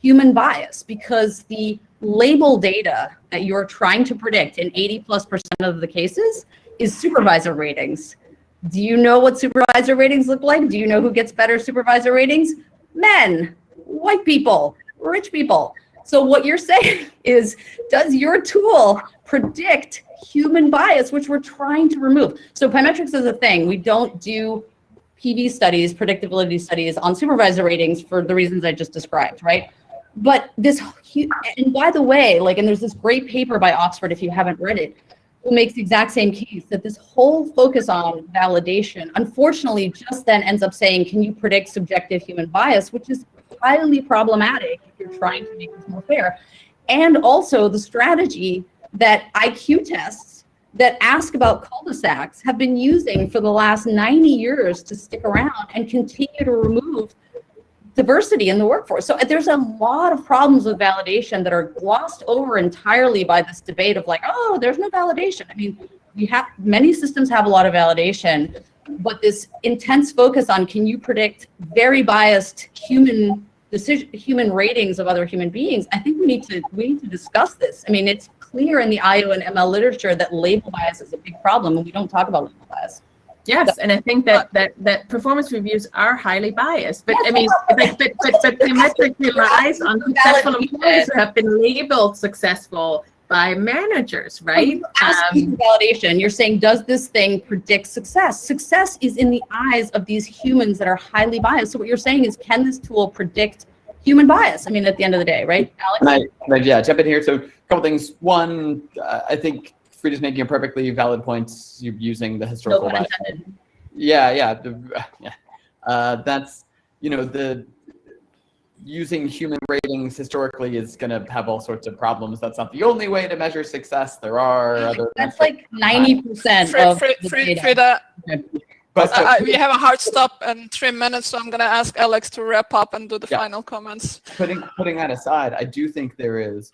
human bias? Because the label data that you're trying to predict in 80+% of the cases is supervisor ratings. Do you know what supervisor ratings look like? Do you know who gets better supervisor ratings? Men, white people, rich people. So what you're saying is, does your tool predict human bias, which we're trying to remove? So Pymetrics is a thing. We don't do PV studies, predictability studies on supervisor ratings for the reasons I just described, right? But this, and by the way, and there's this great paper by Oxford, if you haven't read it, who makes the exact same case, that this whole focus on validation, unfortunately, just then ends up saying, can you predict subjective human bias, which is highly problematic if you're trying to make this more fair. And also the strategy that IQ tests that ask about cul-de-sacs have been using for the last 90 years to stick around and continue to remove diversity in the workforce. So there's a lot of problems with validation that are glossed over entirely by this debate of like, oh, there's no validation. I mean, many systems have a lot of validation, but this intense focus on, can you predict very biased human ratings of other human beings? I think we need to discuss this. I mean, it's clear in the IO and ML literature that label bias is a big problem, and we don't talk about label bias. Yes, and I think that performance reviews are highly biased. But I mean, but the metric relies on successful employees who have been labeled successful by managers, right? Asking validation. You're saying, does this thing predict success? Success is in the eyes of these humans that are highly biased. So what you're saying is, can this tool predict human bias? I mean, at the end of the day, right, Alex? Can I jump in here? So a couple things. One, I think Frida's making a perfectly valid point using the historical bias. That's, the using human ratings historically is going to have all sorts of problems. That's not the only way to measure success. There are other. That's like 90% of the data. Frida, but we have a hard stop in 3 minutes, so I'm going to ask Alex to wrap up and do the final comments. Putting that aside, I do think there is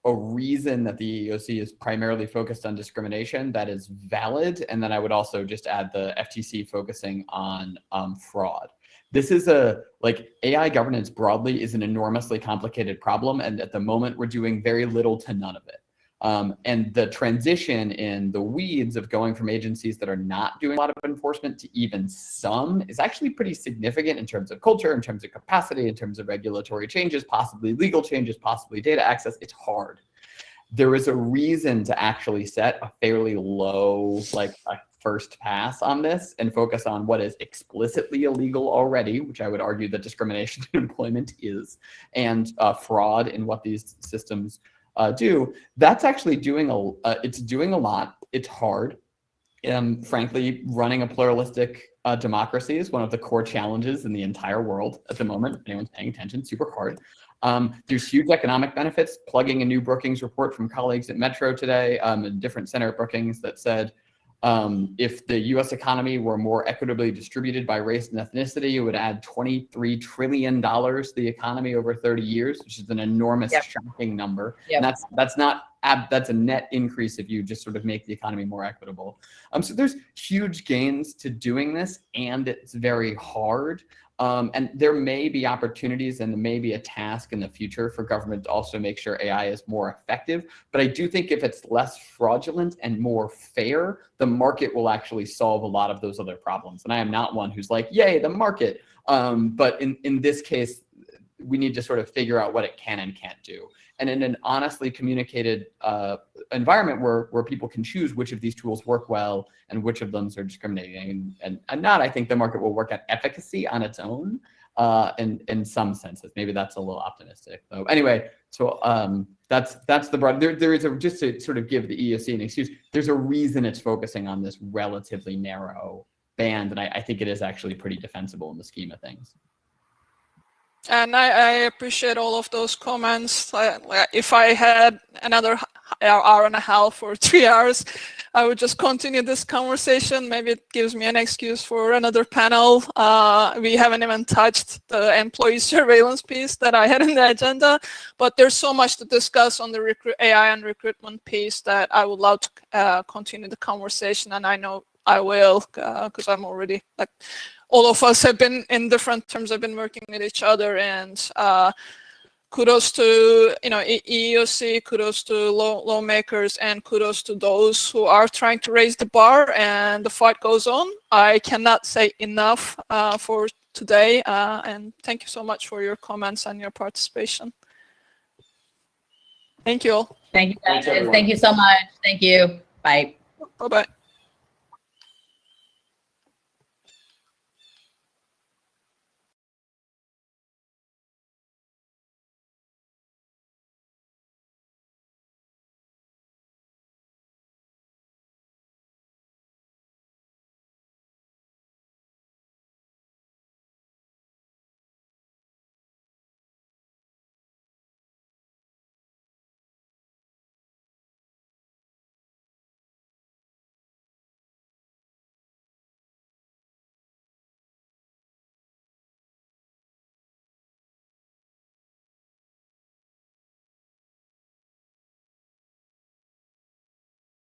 a reason that the EEOC is primarily focused on discrimination that is valid. And then I would also just add the FTC focusing on fraud. This is AI governance broadly is an enormously complicated problem. And at the moment, we're doing very little to none of it. And the transition in the weeds of going from agencies that are not doing a lot of enforcement to even some is actually pretty significant in terms of culture, in terms of capacity, in terms of regulatory changes, possibly legal changes, possibly data access. It's hard. There is a reason to actually set a fairly low, a first pass on this and focus on what is explicitly illegal already, which I would argue that discrimination in employment is, and fraud in what these systems do. That's actually doing it's doing a lot. It's hard. Frankly, running a pluralistic democracy is one of the core challenges in the entire world at the moment. If anyone's paying attention, super hard. There's huge economic benefits. Plugging a new Brookings report from colleagues at Metro today, a different center at Brookings that said, if the US economy were more equitably distributed by race and ethnicity, it would add $23 trillion to the economy over 30 years, which is an enormous shocking number. And that's a net increase if you just sort of make the economy more equitable. So there's huge gains to doing this, and it's very hard. And there may be opportunities and there may be a task in the future for government to also make sure AI is more effective. But I do think if it's less fraudulent and more fair, the market will actually solve a lot of those other problems. And I am not one who's like, yay, the market. But in this case, we need to sort of figure out what it can and can't do. And in an honestly communicated environment where people can choose which of these tools work well and which of them are discriminating and not, I think the market will work at efficacy on its own in some senses. Maybe that's a little optimistic though. Anyway, so that's the broad, there is just to sort of give the EEOC an excuse, there's a reason it's focusing on this relatively narrow band. And I think it is actually pretty defensible in the scheme of things. And I appreciate all of those comments. If I had another hour and a half or 3 hours, I would just continue this conversation. Maybe it gives me an excuse for another panel. We haven't even touched the employee surveillance piece that I had in the agenda, but there's so much to discuss on the AI and recruitment piece that I would love to continue the conversation, and I know I will, because I'm already all of us have been in different terms, have been working with each other, and kudos to EEOC, kudos to lawmakers, and kudos to those who are trying to raise the bar, and the fight goes on. I cannot say enough for today, and thank you so much for your comments and your participation. Thank you all. Thank you guys. Thank you so much. Thank you. Bye. Bye-bye.